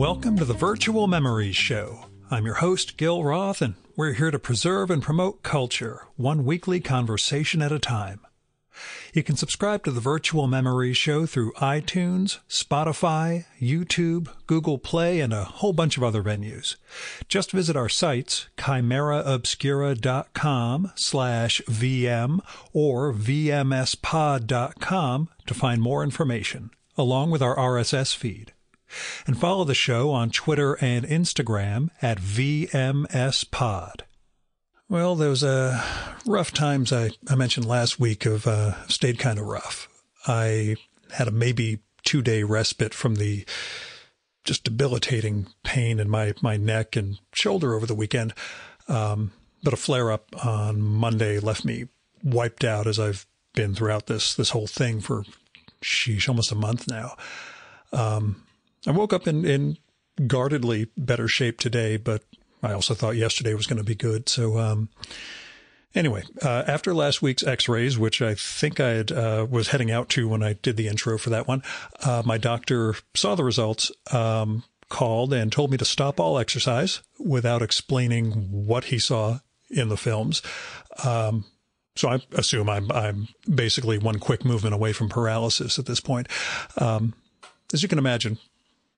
Welcome to the Virtual Memories Show. I'm your host, Gil Roth, and we're here to preserve and promote culture, one weekly conversation at a time. You can subscribe to the Virtual Memories Show through iTunes, Spotify, YouTube, Google Play, and a whole bunch of other venues. Just visit our sites, chimeraobscura.com/VM or vmspod.com to find more information, along with our RSS feed. And follow the show on Twitter and Instagram at VMSPod. Well, those rough times I mentioned last week have stayed kind of rough. I had a maybe 2-day respite from the just debilitating pain in my neck and shoulder over the weekend. But a flare-up on Monday left me wiped out, as I've been throughout this whole thing for, almost a month now. I woke up in guardedly better shape today, but I also thought yesterday was going to be good. So, anyway, after last week's x-rays, which I think was heading out to when I did the intro for that one, my doctor saw the results, called and told me to stop all exercise without explaining what he saw in the films. So I assume I'm basically one quick movement away from paralysis at this point. As you can imagine,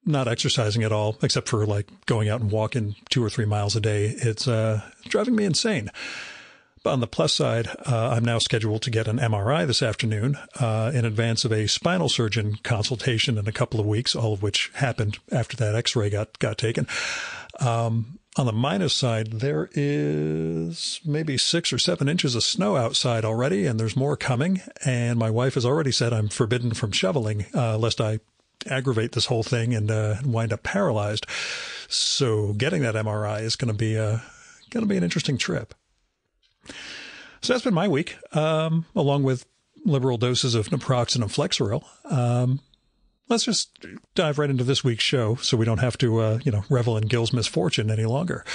not exercising at all, except for like going out and walking 2 or 3 miles a day. It's driving me insane. But on the plus side, I'm now scheduled to get an MRI this afternoon in advance of a spinal surgeon consultation in a couple of weeks, all of which happened after that x-ray got taken. On the minus side, there is maybe 6 or 7 inches of snow outside already, and there's more coming. And my wife has already said I'm forbidden from shoveling lest I aggravate this whole thing and wind up paralyzed. So getting that MRI is going to be an interesting trip. So that's been my week, along with liberal doses of naproxen and Flexeril. Let's just dive right into this week's show so we don't have to, revel in Gil's misfortune any longer.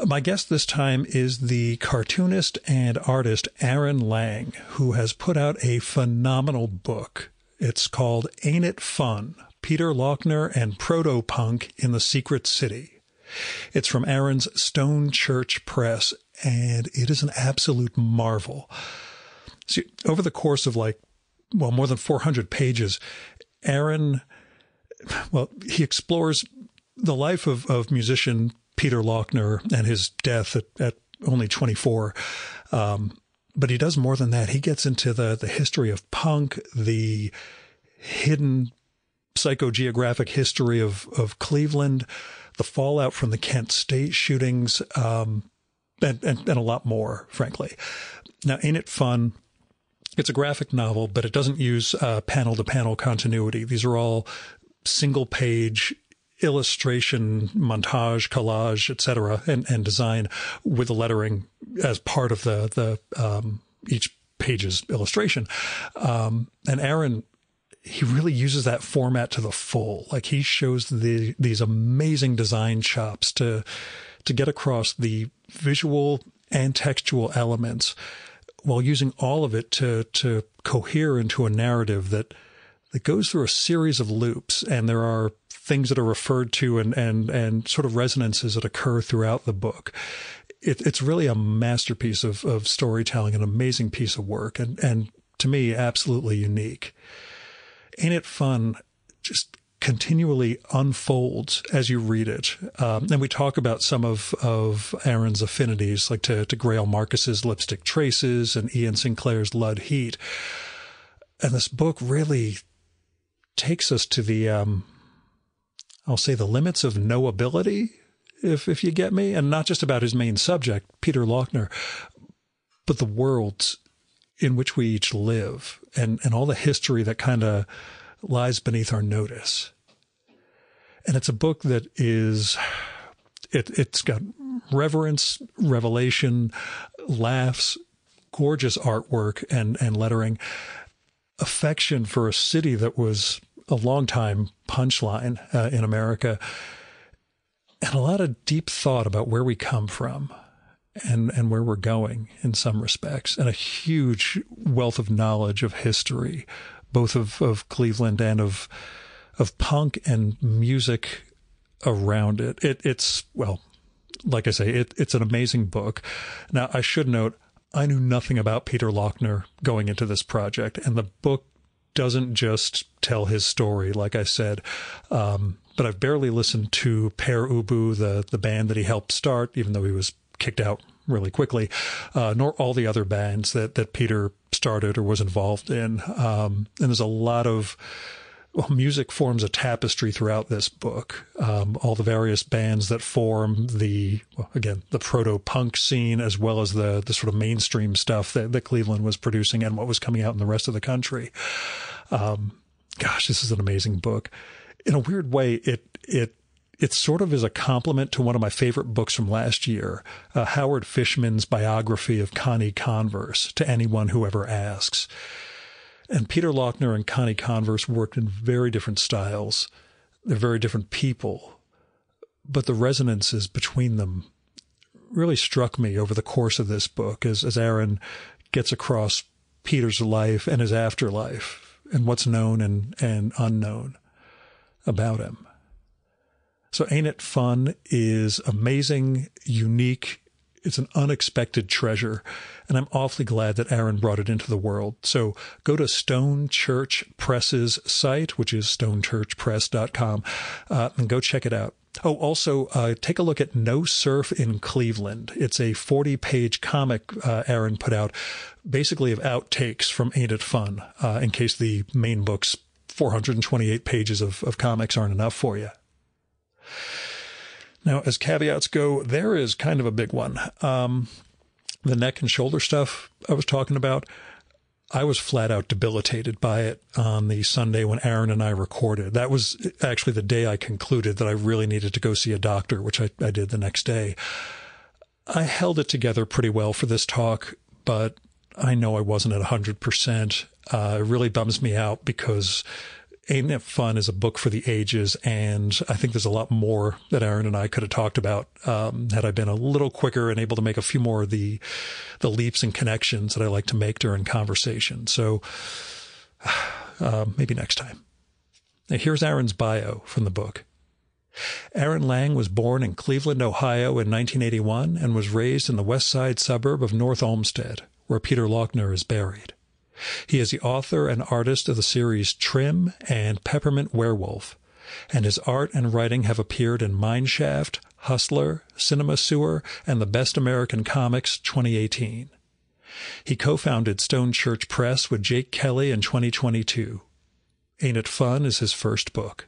My guest this time is the cartoonist and artist Aaron Lange, who has put out a phenomenal book. It's called Ain't It Fun? Peter Lochner and Proto-Punk in the Secret City. It's from Aaron's Stone Church Press, and it is an absolute marvel. See, over the course of more than 400 pages, Aaron, he explores the life of musician Peter Lochner and his death at only 24. But he does more than that. He gets into the history of punk, the hidden psychogeographic history of Cleveland, the fallout from the Kent State shootings, and a lot more, frankly. Now, Ain't It Fun? It's a graphic novel, but it doesn't use panel-to-panel continuity. These are all single-page illustration, montage, collage, etc., and design with the lettering as part of the each page's illustration. And Aaron, he really uses that format to the full. Like, he shows these amazing design chops to get across the visual and textual elements while using all of it to cohere into a narrative that goes through a series of loops, and there are things that are referred to and sort of resonances that occur throughout the book. It's really a masterpiece of storytelling, an amazing piece of work, and to me, absolutely unique. Ain't It Fun? Just continually unfolds as you read it. And we talk about some of Aaron's affinities, like to Grail Marcus's Lipstick Traces and Ian Sinclair's Lud Heat. And this book really takes us to the, I'll say, the limits of knowability, if you get me, and not just about his main subject, Peter Lochner, but the worlds in which we each live and all the history that kind of lies beneath our notice. And it's a book that it's got reverence, revelation, laughs, gorgeous artwork and lettering, affection for a city that was a long-time punchline in America, and a lot of deep thought about where we come from and where we're going in some respects, and a huge wealth of knowledge of history, both of Cleveland and of punk and music around it. It's, well, like I say, it's an amazing book. Now, I should note, I knew nothing about Peter Lochner going into this project, and the book doesn't just tell his story, like I said. But I've barely listened to Pere Ubu, the band that he helped start, even though he was kicked out really quickly, nor all the other bands that Peter started or was involved in. And there's a lot of music forms a tapestry throughout this book. All the various bands that form the proto-punk scene, as well as the sort of mainstream stuff that Cleveland was producing and what was coming out in the rest of the country. Gosh, this is an amazing book. In a weird way, it sort of is a compliment to one of my favorite books from last year, Howard Fishman's biography of Connie Converse, To Anyone Who Ever Asks. And Peter Lochner and Connie Converse worked in very different styles. They're very different people. But the resonances between them really struck me over the course of this book as Aaron gets across Peter's life and his afterlife and what's known and unknown about him. So Ain't It Fun is amazing, unique. It's an unexpected treasure, and I'm awfully glad that Aaron brought it into the world. So go to Stone Church Press's site, which is stonechurchpress.com, and go check it out. Oh, also, take a look at No Surf in Cleveland. It's a 40-page comic Aaron put out, basically of outtakes from Ain't It Fun, in case the main book's 428 pages of comics aren't enough for you. Now, as caveats go, there is kind of a big one. The neck and shoulder stuff I was talking about, I was flat out debilitated by it on the Sunday when Aaron and I recorded. That was actually the day I concluded that I really needed to go see a doctor, which I did the next day. I held it together pretty well for this talk, but I know I wasn't at 100%. It really bums me out because Ain't It Fun is a book for the ages, and I think there's a lot more that Aaron and I could have talked about had I been a little quicker and able to make a few more of the leaps and connections that I like to make during conversation. So maybe next time. Now, here's Aaron's bio from the book. Aaron Lange was born in Cleveland, Ohio in 1981 and was raised in the west side suburb of North Olmsted, where Peter Lochner is buried. He is the author and artist of the series Trim and Peppermint Werewolf, and his art and writing have appeared in Mineshaft, Hustler, Cinema Sewer, and The Best American Comics 2018. He co-founded Stone Church Press with Jake Kelly in 2022. Ain't It Fun is his first book.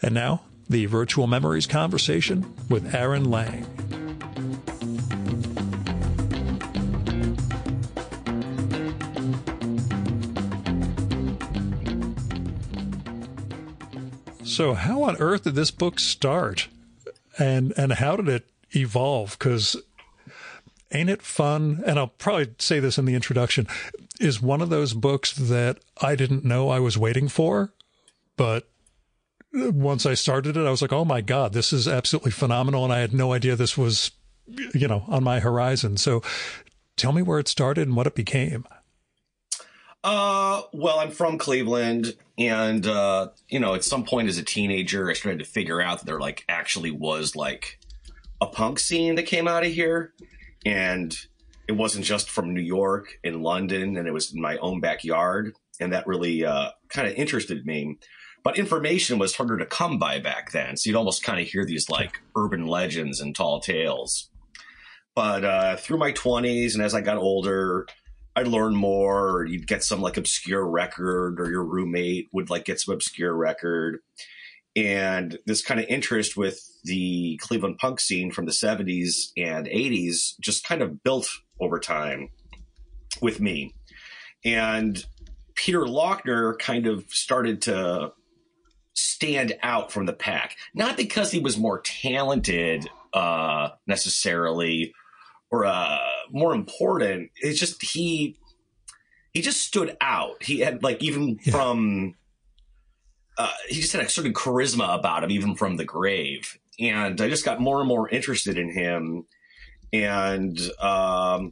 And now, the Virtual Memories conversation with Aaron Lange. So how on earth did this book start? And how did it evolve? Because Ain't It Fun, and I'll probably say this in the introduction, is one of those books that I didn't know I was waiting for. But once I started it, I was like, oh my God, this is absolutely phenomenal. And I had no idea this was, on my horizon. So tell me where it started and what it became. Well, I'm from Cleveland, and, at some point as a teenager, I started to figure out that there actually was a punk scene that came out of here, and it wasn't just from New York and London, and it was in my own backyard, and that really, kind of interested me. But information was harder to come by back then, so you'd almost kind of hear these urban legends and tall tales. But, through my 20s and as I got older, I'd learn more, or you'd get some obscure record, or your roommate would get some obscure record. And this kind of interest with the Cleveland punk scene from the 70s and 80s just kind of built over time with me. And Peter Lochner kind of started to stand out from the pack, not because he was more talented necessarily, or more important, it's just he just stood out. He had from he just had a certain charisma about him, even from the grave. And I just got more and more interested in him. And my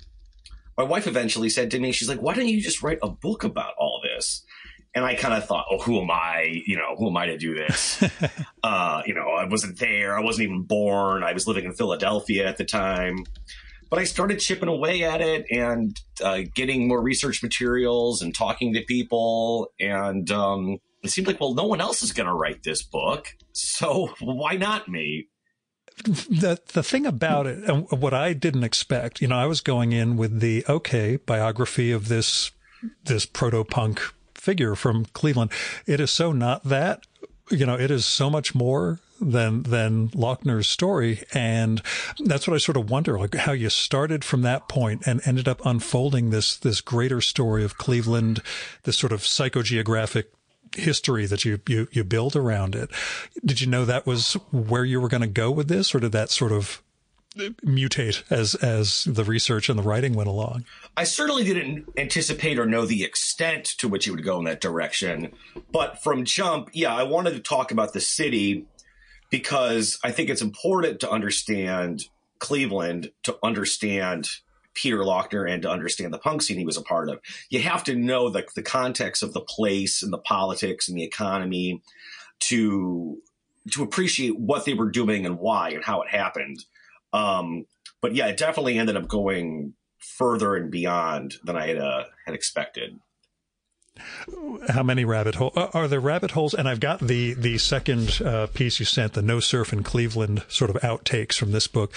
wife eventually said to me, she's like, "Why don't you just write a book about all this?" And I kind of thought, oh, who am I? Who am I to do this? I wasn't there. I wasn't even born. I was living in Philadelphia at the time. But I started chipping away at it and getting more research materials and talking to people. And it seemed like, well, no one else is going to write this book. So why not me? The thing about it, and what I didn't expect, I was going in with the, biography of this proto-punk figure from Cleveland. It is so not that, it is so much more than Lochner's story. And that's what I sort of wonder, like how you started from that point and ended up unfolding this greater story of Cleveland, this sort of psychogeographic history that you build around it. Did you know that was where you were going to go with this, or did that sort of mutate as the research and the writing went along? I certainly didn't anticipate or know the extent to which it would go in that direction. But from jump, I wanted to talk about the city because I think it's important to understand Cleveland, to understand Peter Lochner, and to understand the punk scene he was a part of. You have to know the context of the place and the politics and the economy to appreciate what they were doing and why and how it happened. But it definitely ended up going further and beyond than I had expected. How many rabbit holes? Are there rabbit holes? And I've got the second piece you sent, the No Surf in Cleveland sort of outtakes from this book.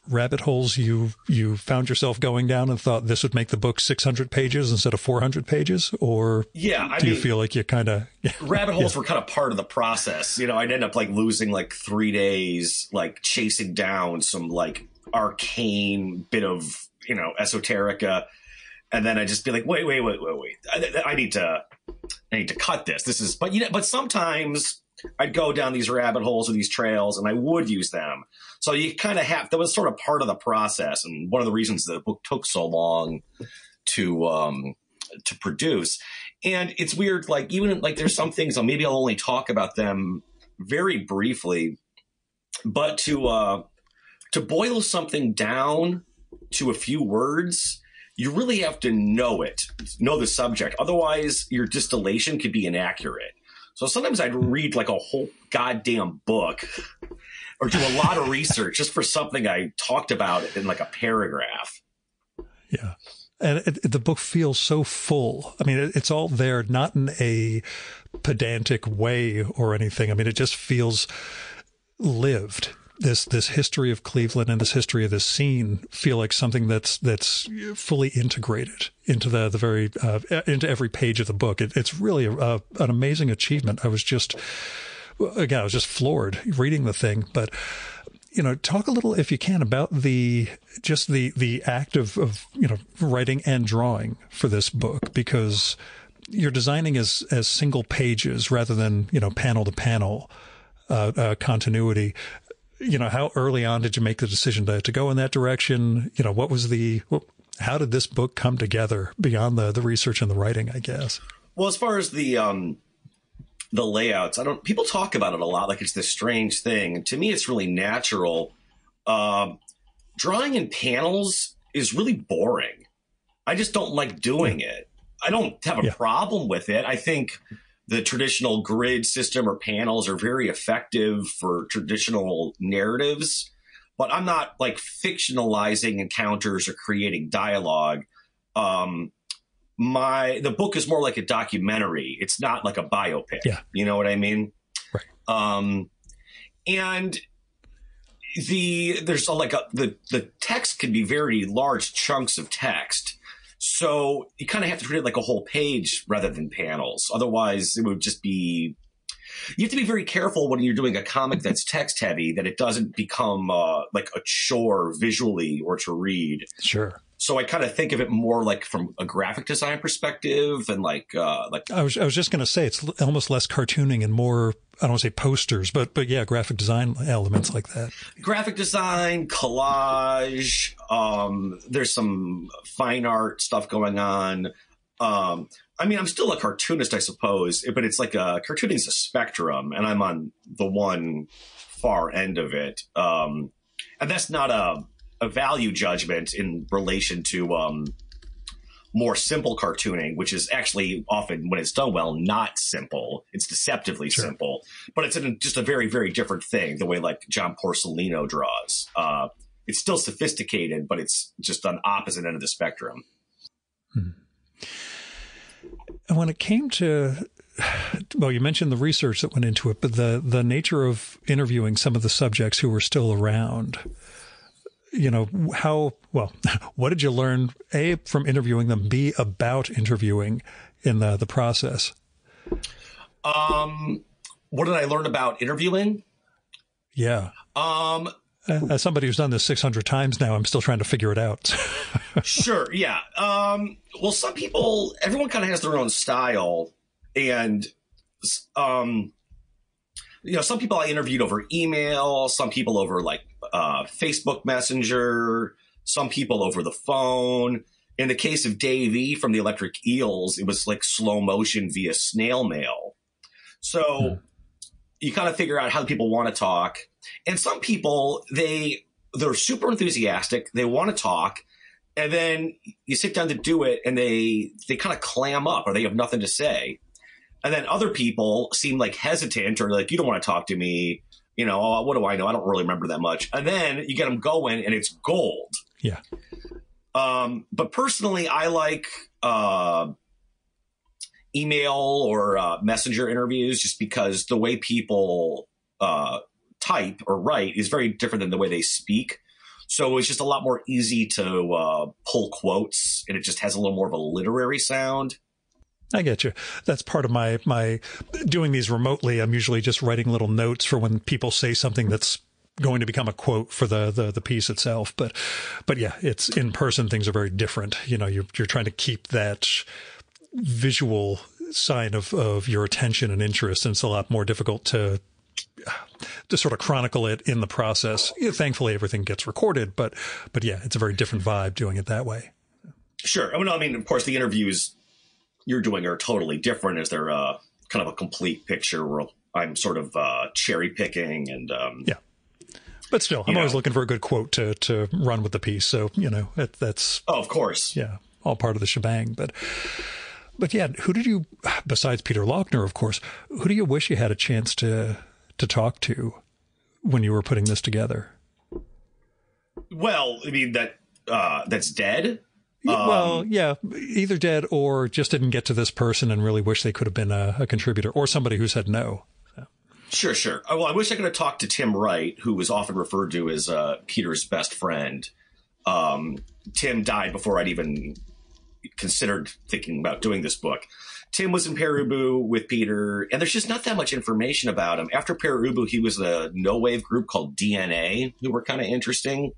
Rabbit holes you found yourself going down and thought this would make the book 600 pages instead of 400 pages? Or do you feel like you kind of... rabbit holes were kind of part of the process. I'd end up losing 3 days, chasing down some arcane bit of, esoterica. And then I'd just be like, wait. I need to cut this. This is, but sometimes I'd go down these rabbit holes or these trails and I would use them. So you kind of that was sort of part of the process. And one of the reasons the book took so long to produce. And it's weird, even there's some things, maybe I'll only talk about them very briefly, but to boil something down to a few words, you really have to know the subject. Otherwise, your distillation could be inaccurate. So sometimes I'd read a whole goddamn book or do a lot of research just for something I talked about in a paragraph. Yeah. And the book feels so full. I mean, it's all there, not in a pedantic way or anything. I mean, it just feels lived. This history of Cleveland and this history of this scene feel like something that's fully integrated into the very into every page of the book. It's really an amazing achievement. I was just floored reading the thing. But talk a little, if you can, about the act of writing and drawing for this book, because you're designing as single pages rather than panel to panel continuity. How early on did you make the decision to go in that direction? How did this book come together beyond the research and the writing, I guess? Well, as far as the layouts, people talk about it a lot, like it's this strange thing. And to me, it's really natural. Drawing in panels is really boring. I just don't like doing it. I don't have a problem with it. I think the traditional grid system or panels are very effective for traditional narratives, but I'm not fictionalizing encounters or creating dialogue. The book is more like a documentary. It's not like a biopic. Yeah. You know what I mean? Right. And there's the text can be very large chunks of text. So you kind of have to treat it like a whole page rather than panels. Otherwise, it would just be – you have to be very careful when you're doing a comic that's text heavy that it doesn't become like a chore visually or to read. Sure. So I kind of think of it more like from a graphic design perspective and like I was just going to say it's almost less cartooning and more, I don't want to say posters, but yeah, graphic design elements like that. Graphic design, collage. There's some fine art stuff going on. I mean, I'm still a cartoonist, I suppose, but it's like cartooning is a spectrum, and I'm on the one far end of it. And that's not a value judgment in relation to more simple cartooning, which is actually often, when it's done well, not simple. It's deceptively simple, but it's just a very, very different thing. The way like John Porcellino draws, it's still sophisticated, but it's just on opposite end of the spectrum. And when it came to, well, you mentioned the research that went into it, but the nature of interviewing some of the subjects who were still around, you know, what did you learn, A, from interviewing them, B, about interviewing in the process? What did I learn about interviewing? Yeah. As somebody who's done this 600 times now, I'm still trying to figure it out. Sure. Yeah. Well, some people, everyone kind of has their own style, and, you know, some people I interviewed over email, some people over like Facebook Messenger, some people over the phone. In the case of Dave E. from the Electric Eels, it was like slow motion via snail mail. So you kind of figure out how people want to talk. And some people, they're super enthusiastic. They want to talk. And then you sit down to do it and they kind of clam up, or they have nothing to say. And then other people seem like hesitant, or like, you don't want to talk to me. You know, oh, what do I know? I don't really remember that much. And then you get them going and it's gold. Yeah. But personally, I like email or messenger interviews, just because the way people type or write is very different than the way they speak. So it's just a lot more easy to pull quotes, and it just has a little more of a literary sound. I get you. That's part of my doing these remotely. I'm usually just writing little notes for when people say something that's going to become a quote for the piece itself. But yeah, it's in person. Things are very different. You know, you're trying to keep that visual sign of your attention and interest. And it's a lot more difficult to sort of chronicle it in the process. Thankfully, everything gets recorded, but yeah, it's a very different vibe doing it that way. Sure. I mean, of course, the interviews you're doing are totally different, as they're kind of a complete picture where I'm sort of cherry picking and yeah. But still, I'm always looking for a good quote to run with the piece. So, you know, that's of course, yeah, all part of the shebang. But yeah, who did you, besides Peter Lochner, of course, who do you wish you had a chance to talk to when you were putting this together? Well, I mean, that's dead. Well, yeah, either dead or just didn't get to this person and really wish they could have been a contributor, or somebody who said no. So. Sure. Well, I wish I could have talked to Tim Wright, who was often referred to as Peter's best friend. Tim died before I'd even considered thinking about doing this book. Tim was in Perubu with Peter, and there's just not that much information about him. After Perubu, he was a no-wave group called DNA, who were kind of interesting.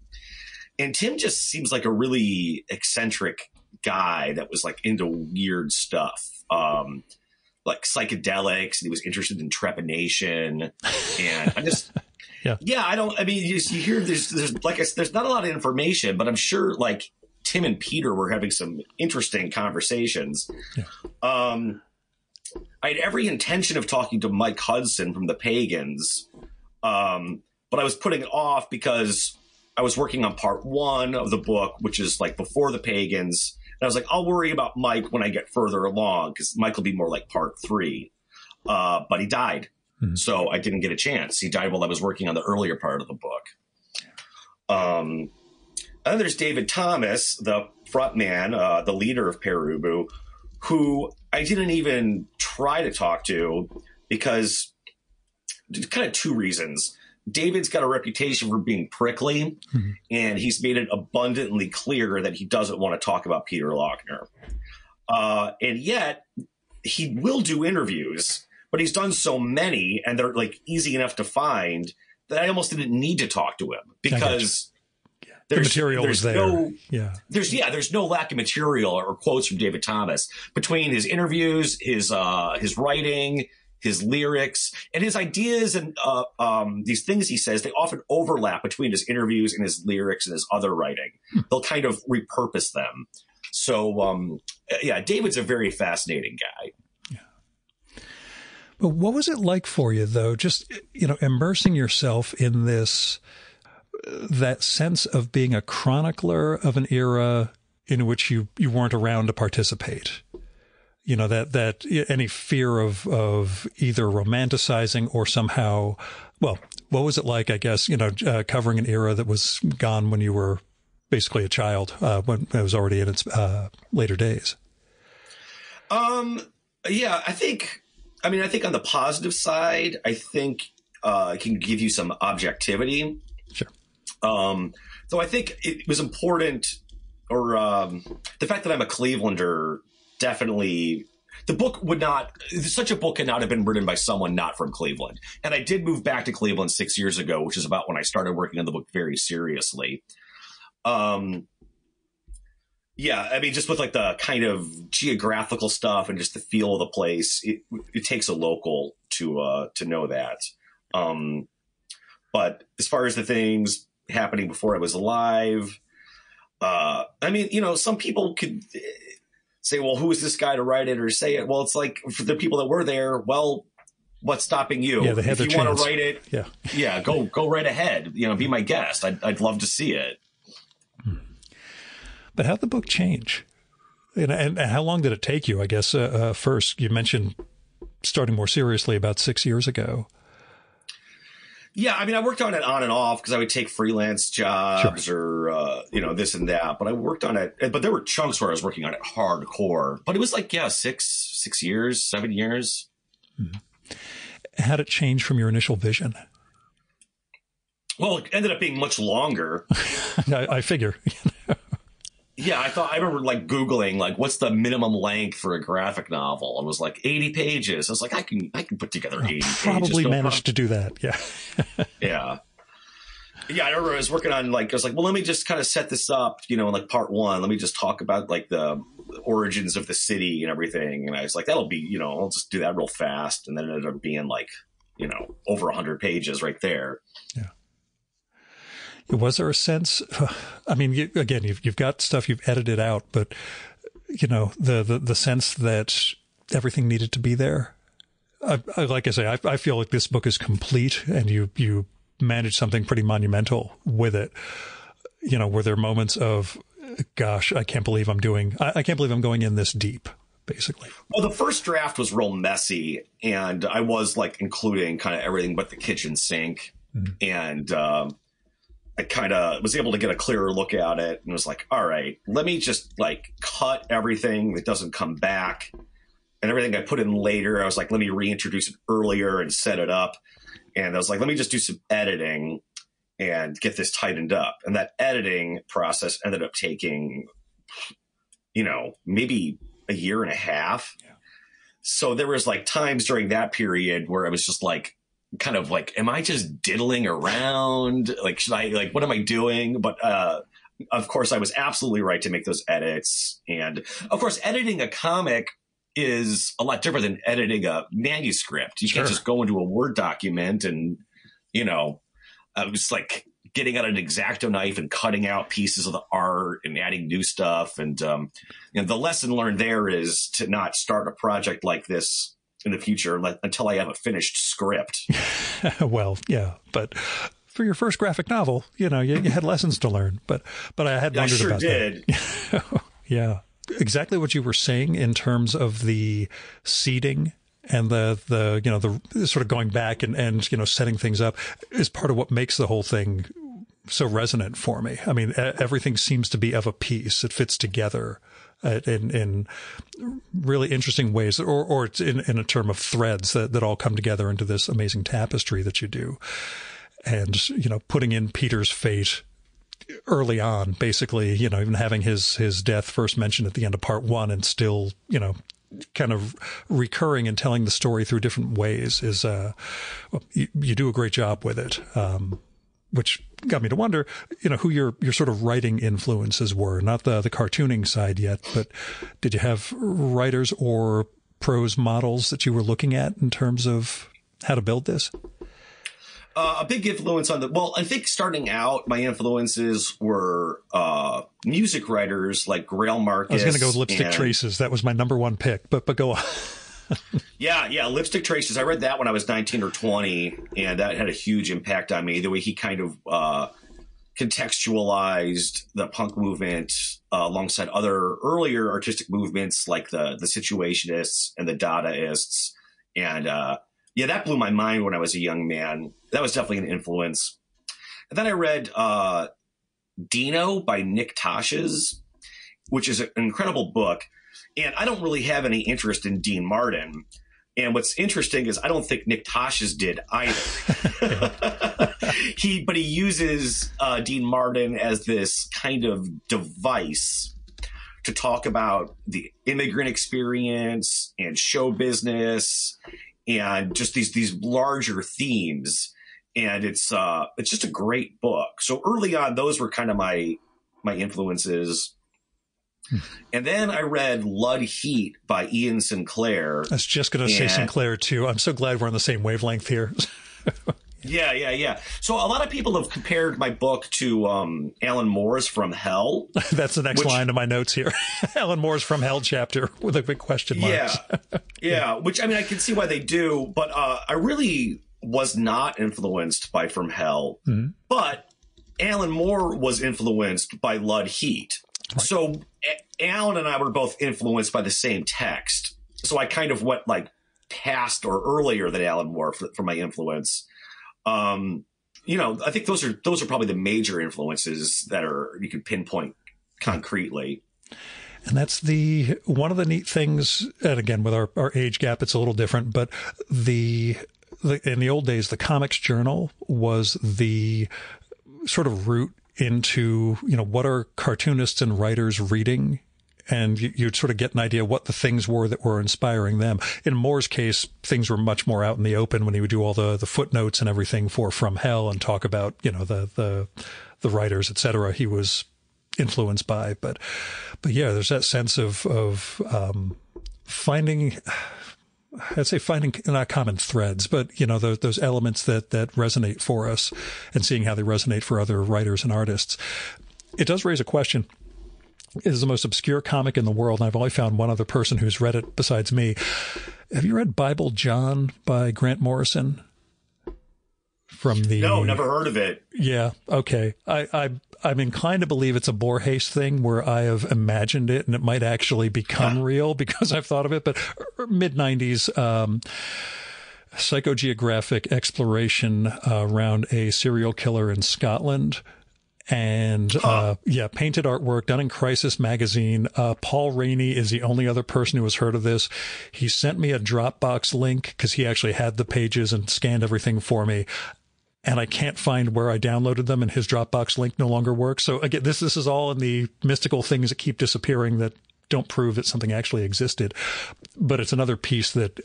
And Tim just seems like a really eccentric guy that was like into weird stuff, like psychedelics, and he was interested in trepanation. And I just, you hear there's not a lot of information, but I'm sure like Tim and Peter were having some interesting conversations. Yeah. I had every intention of talking to Mike Hudson from the Pagans, but I was putting it off because I was working on part 1 of the book, which is like before the Pagans. And I was like, I'll worry about Mike when I get further along, because Mike will be more like part 3. But he died. Mm-hmm. So I didn't get a chance. He died while I was working on the earlier part of the book. And then there's David Thomas, the front man, the leader of Perubu, who I didn't even try to talk to because kind of 2 reasons. David's got a reputation for being prickly, mm-hmm. and he's made it abundantly clear that he doesn't want to talk about Peter Lochner. And yet he will do interviews, but he's done so many, and they're like easy enough to find, that I almost didn't need to talk to him, because the material was there. There's no lack of material or quotes from David Thomas between his interviews, his writing, his lyrics, and his ideas, and these things he says. They often overlap between his interviews and his lyrics and his other writing. They'll kind of repurpose them. So, David's a very fascinating guy. Yeah. But what was it like for you, though? Just, immersing yourself in this, that sense of being a chronicler of an era in which you weren't around to participate. That any fear of either romanticizing or somehow, well, what was it like, I guess, covering an era that was gone when you were basically a child, when it was already in its later days? Yeah, I think on the positive side, I think it can give you some objectivity. Sure. So I think it was important, or the fact that I'm a Clevelander definitely, such a book could not have been written by someone not from Cleveland. And I did move back to Cleveland 6 years ago, which is about when I started working on the book very seriously. Yeah, I mean, just with like the kind of geographical stuff and just the feel of the place, it takes a local to know that. But as far as the things happening before I was alive, I mean, some people could say, well, who is this guy to write it or say it? Well, it's like for the people that were there, well, what's stopping you? Yeah, they had if you want to write it, yeah, go right ahead. Be my guest. I'd love to see it. But how'd the book change? And how long did it take you? I guess first you mentioned starting more seriously about 6 years ago. Yeah, I mean, I worked on it on and off because I would take freelance jobs or, this and that. But I worked on it. But there were chunks where I was working on it hardcore. But it was like, 6 years, 7 years. Mm-hmm. How did it change from your initial vision? Well, it ended up being much longer. I figure. Yeah, I remember like Googling, like, what's the minimum length for a graphic novel? And it was like 80 pages. I was like, I can put together 80 pages. Probably managed to do that. Yeah. Yeah. Yeah. I remember I was working on I was like, well, let me just kind of set this up, in like part one. Let me just talk about like the origins of the city and everything. And I was like, that'll be, I'll just do that real fast. And then it ended up being like, over 100 pages right there. Yeah. Was there a sense? I mean, you've got stuff you've edited out, but the sense that everything needed to be there. Like I say, I feel like this book is complete, and you managed something pretty monumental with it. Were there moments of, gosh, I can't believe I'm going in this deep, basically? Well, the first draft was real messy, and I was like including kind of everything but the kitchen sink, and I kind of was able to get a clearer look at it and was like, all right, let me just like cut everything that doesn't come back, and everything I put in later. I was like, let me reintroduce it earlier and set it up. And I was like, let me just do some editing and get this tightened up. And that editing process ended up taking, maybe a year and a half. Yeah. So there was like times during that period where I was just like, kind of like, am I just diddling around? Like, should I, like, what am I doing? But, of course I was absolutely right to make those edits. And of course, editing a comic is a lot different than editing a manuscript. You can't just go into a Word document and, I was like getting out an X-Acto knife and cutting out pieces of the art and adding new stuff. And, the lesson learned there is to not start a project like this in the future until I have a finished script. Well, yeah, but for your first graphic novel, you had lessons to learn, but I had wondered about that. I sure did. Yeah, exactly what you were saying in terms of the seeding and the sort of going back and setting things up is part of what makes the whole thing so resonant for me. I mean, everything seems to be of a piece. It fits together in really interesting ways, or it's in a term of threads that all come together into this amazing tapestry that you do. And, putting in Peter's fate early on, basically, even having his death first mentioned at the end of part one and still, kind of recurring and telling the story through different ways is, you do a great job with it. Which got me to wonder, who your sort of writing influences were, not the cartooning side yet, but did you have writers or prose models that you were looking at in terms of how to build this? A big influence I think starting out, my influences were music writers like Grail Marcus. I was going to go with Lipstick Traces. That was my number one pick, but go on. Yeah. Lipstick Traces. I read that when I was 19 or 20, and that had a huge impact on me. The way he kind of contextualized the punk movement alongside other earlier artistic movements like the Situationists and the Dadaists. And that blew my mind when I was a young man. That was definitely an influence. And then I read Dino by Nick Tosches, which is an incredible book. And I don't really have any interest in Dean Martin. And what's interesting is I don't think Nick Tosches did either. But he uses Dean Martin as this kind of device to talk about the immigrant experience and show business and just these larger themes. And it's just a great book. So early on, those were kind of my influences. And then I read Ludd Heat by Ian Sinclair. I was just going to say Sinclair, too. I'm so glad we're on the same wavelength here. Yeah. So a lot of people have compared my book to Alan Moore's From Hell. That's the next line of my notes here. Alan Moore's From Hell chapter with a big question mark. Yeah. Which, I mean, I can see why they do. But I really was not influenced by From Hell. Mm-hmm. But Alan Moore was influenced by Ludd Heat. Right. So Alan and I were both influenced by the same text. So I kind of went like past or earlier than Alan Moore for my influence. I think those are probably the major influences that you can pinpoint concretely. And that's one of the neat things. And again, with our age gap, it's a little different. But in the old days, the Comics Journal was the sort of route into, what are cartoonists and writers reading? And you'd sort of get an idea what the things were that were inspiring them. In Moore's case, things were much more out in the open when he would do all the footnotes and everything for From Hell and talk about, the writers, et cetera, he was influenced by. But yeah, there's that sense of finding, I'd say finding not common threads, but, those elements that resonate for us and seeing how they resonate for other writers and artists. It does raise a question. It is the most obscure comic in the world, and I've only found one other person who's read it besides me. Have you read Bible John by Grant Morrison? No, never heard of it. Yeah. Okay. I'm inclined to believe it's a Borges thing where I have imagined it and it might actually become real because I've thought of it. But mid-90s, psychogeographic exploration around a serial killer in Scotland. And, painted artwork done in Crisis Magazine. Paul Rainey is the only other person who has heard of this. He sent me a Dropbox link because he actually had the pages and scanned everything for me. And I can't find where I downloaded them, and his Dropbox link no longer works. So again, this is all in the mystical things that keep disappearing that don't prove that something actually existed. But it's another piece that,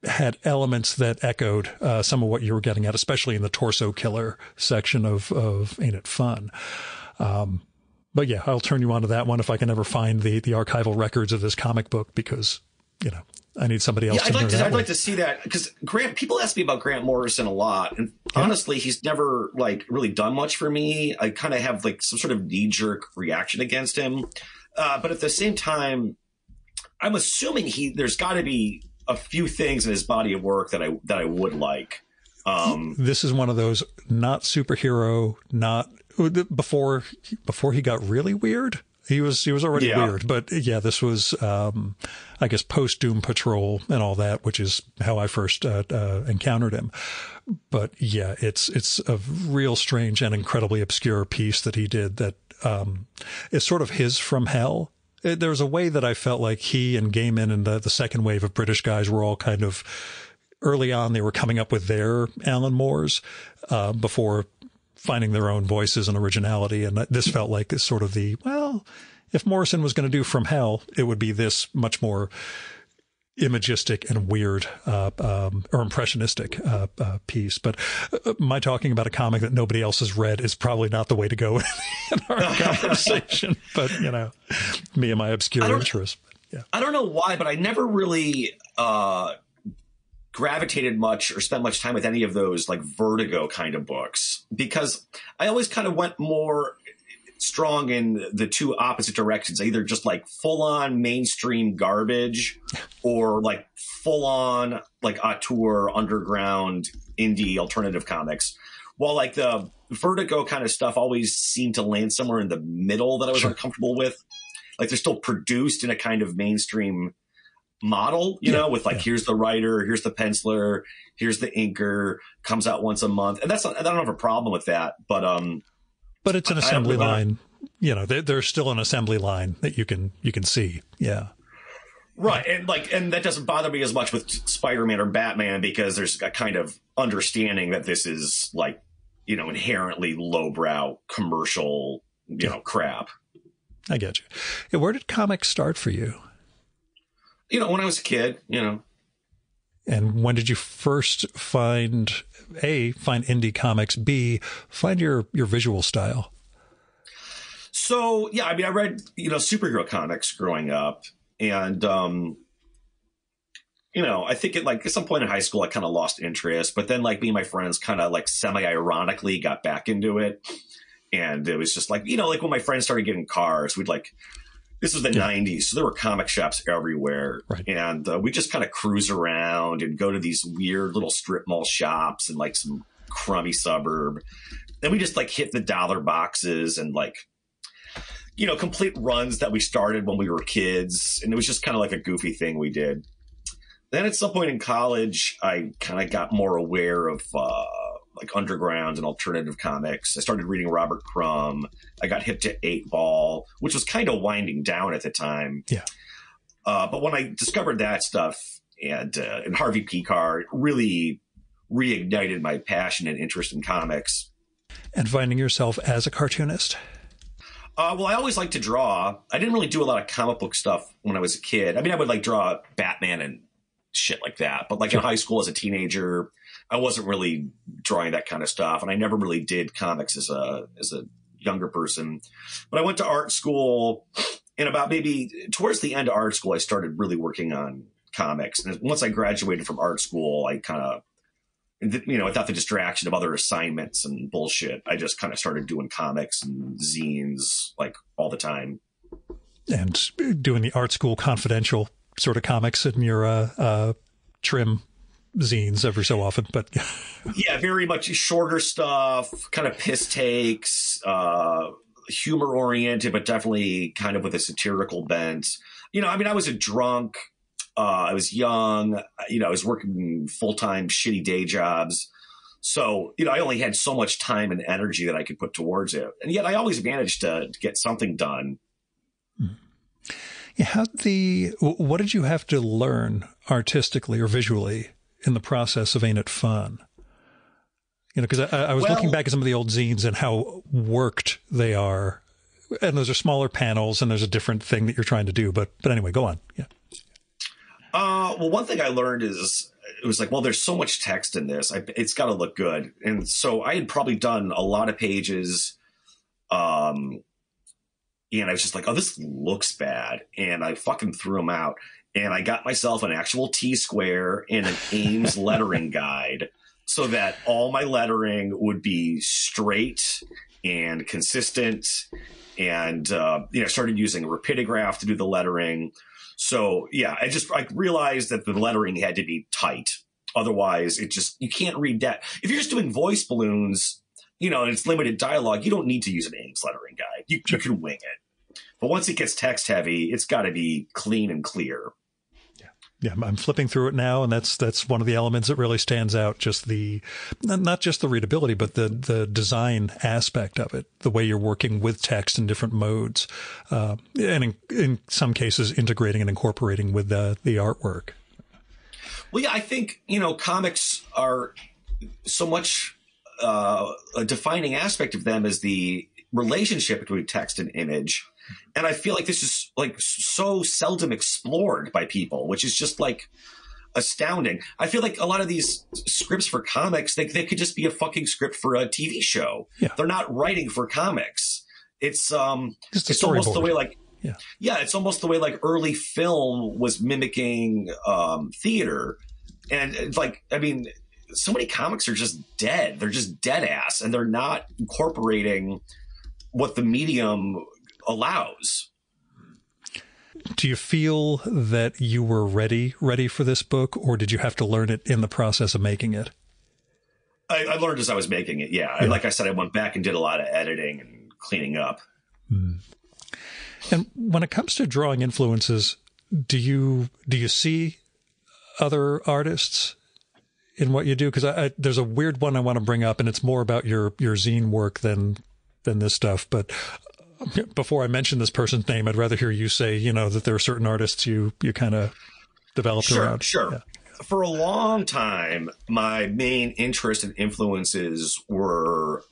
had elements that echoed some of what you were getting at, especially in the torso killer section of Ain't It Fun? But yeah, I'll turn you on to that one if I can ever find the archival records of this comic book because, I need somebody else. I'd like to see that because people ask me about Grant Morrison a lot. And honestly, he's never really done much for me. I kind of have some sort of knee jerk reaction against him. But at the same time, I'm assuming there's got to be a few things in his body of work that I would like. This is one of those not superhero, not before he got really weird. He was already weird, but yeah, this was, I guess, post Doom Patrol and all that, which is how I first encountered him. But yeah, it's a real strange and incredibly obscure piece that he did that is sort of his From Hell. There was a way that I felt like he and Gaiman and the second wave of British guys were all kind of early on. They were coming up with their Alan Moores before finding their own voices and originality. And this felt like sort of if Morrison was going to do From Hell, it would be this much more imagistic and weird or impressionistic piece. But my talking about a comic that nobody else has read is probably not the way to go in our conversation. But, me and my obscure interests. Yeah. I don't know why, but I never really gravitated much or spent much time with any of those Vertigo kind of books because I always kind of went more strong in the two opposite directions, either just full on mainstream garbage or full on auteur underground indie alternative comics, while like the Vertigo kind of stuff always seemed to land somewhere in the middle that I was uncomfortable with. Like they're still produced in a kind of mainstream model, you know, with like, here's the writer, here's the penciler, here's the inker, comes out once a month. And I don't have a problem with that, but it's an assembly line, you know, there's still an assembly line that you can see. Yeah. Right. And that doesn't bother me as much with Spider-Man or Batman because there's a kind of understanding that this is like, you know, inherently lowbrow commercial, you know, crap. I get you. Yeah, where did comics start for you? You know, when I was a kid, you know. And when did you first find indie comics, B, find your visual style? So, yeah, I mean, I read, you know, superhero comics growing up. And, you know, I think at some point in high school, I kind of lost interest. But then like me and my friends kind of like semi-ironically got back into it. And it was just like, you know, like when my friends started getting cars, we'd like, this was the 90s. So there were comic shops everywhere. Right. And we just kind of cruise around and go to these weird little strip mall shops in like some crummy suburb. Then we just like hit the dollar boxes and like, you know, complete runs that we started when we were kids. And it was just kind of like a goofy thing we did. Then at some point in college, I kind of got more aware of like underground and alternative comics. I started reading Robert Crumb. I got hip to 8-Ball, which was kind of winding down at the time. Yeah. But when I discovered that stuff and Harvey Pekar, it really reignited my passion and interest in comics. And finding yourself as a cartoonist? Well, I always liked to draw. I didn't really do a lot of comic book stuff when I was a kid. I mean, I would like draw Batman and shit like that. But like in high school as a teenager, I wasn't really drawing that kind of stuff. And I never really did comics as a younger person. But I went to art school, and about maybe towards the end of art school, I started really working on comics. And once I graduated from art school, I kind of, you know, without the distraction of other assignments and bullshit, I just kind of started doing comics and zines like all the time. And doing the art school confidential sort of comics in your trim zines every so often, but yeah, very much shorter stuff, kind of piss takes, humor oriented, but definitely kind of with a satirical bent. You know, I mean, I was a drunk. I was young, you know, I was working full-time shitty day jobs. So, you know, I only had so much time and energy that I could put towards it. And yet I always managed to get something done. Yeah, what did you have to learn artistically or visually in the process of Ain't It Fun? You know, because I was looking back at some of the old zines and how worked they are. And those are smaller panels and there's a different thing that you're trying to do. But anyway, go on. Yeah. Well, one thing I learned is it was like, well, there's so much text in this. It's got to look good. And so I had probably done a lot of pages. And I was just like, oh, this looks bad. And I fucking threw them out. And I got myself an actual T-square and an Ames lettering guide so that all my lettering would be straight and consistent. And, you know, I started using a rapidograph to do the lettering. So, yeah, I realized that the lettering had to be tight. Otherwise, you can't read that. If you're just doing voice balloons, you know, and it's limited dialogue, you don't need to use an Ames lettering guide. You can wing it. But once it gets text heavy, it's got to be clean and clear. Yeah, I'm flipping through it now, and that's one of the elements that really stands out. Just not just the readability, but the design aspect of it, the way you're working with text in different modes, and in some cases integrating and incorporating with the artwork. Well, yeah, I think, you know, comics are so much a defining aspect of them is the relationship between text and image. And I feel like this is like so seldom explored by people, which is just like astounding. I feel like a lot of these scripts for comics, they could just be a fucking script for a TV show. Yeah. They're not writing for comics. It's almost the way like, it's almost the way like early film was mimicking theater. And it's like, I mean, so many comics are just dead. They're just dead ass, and they're not incorporating what the medium allows. Do you feel that you were ready for this book, or did you have to learn it in the process of making it? I learned as I was making it. Yeah. And like I said, I went back and did a lot of editing and cleaning up. And when it comes to drawing influences, do you see other artists in what you do? Because there's a weird one I want to bring up, and it's more about your zine work than this stuff. But before I mention this person's name, I'd rather hear you say, that there are certain artists you kind of developed around. Sure. Yeah. For a long time, my main interest and influences were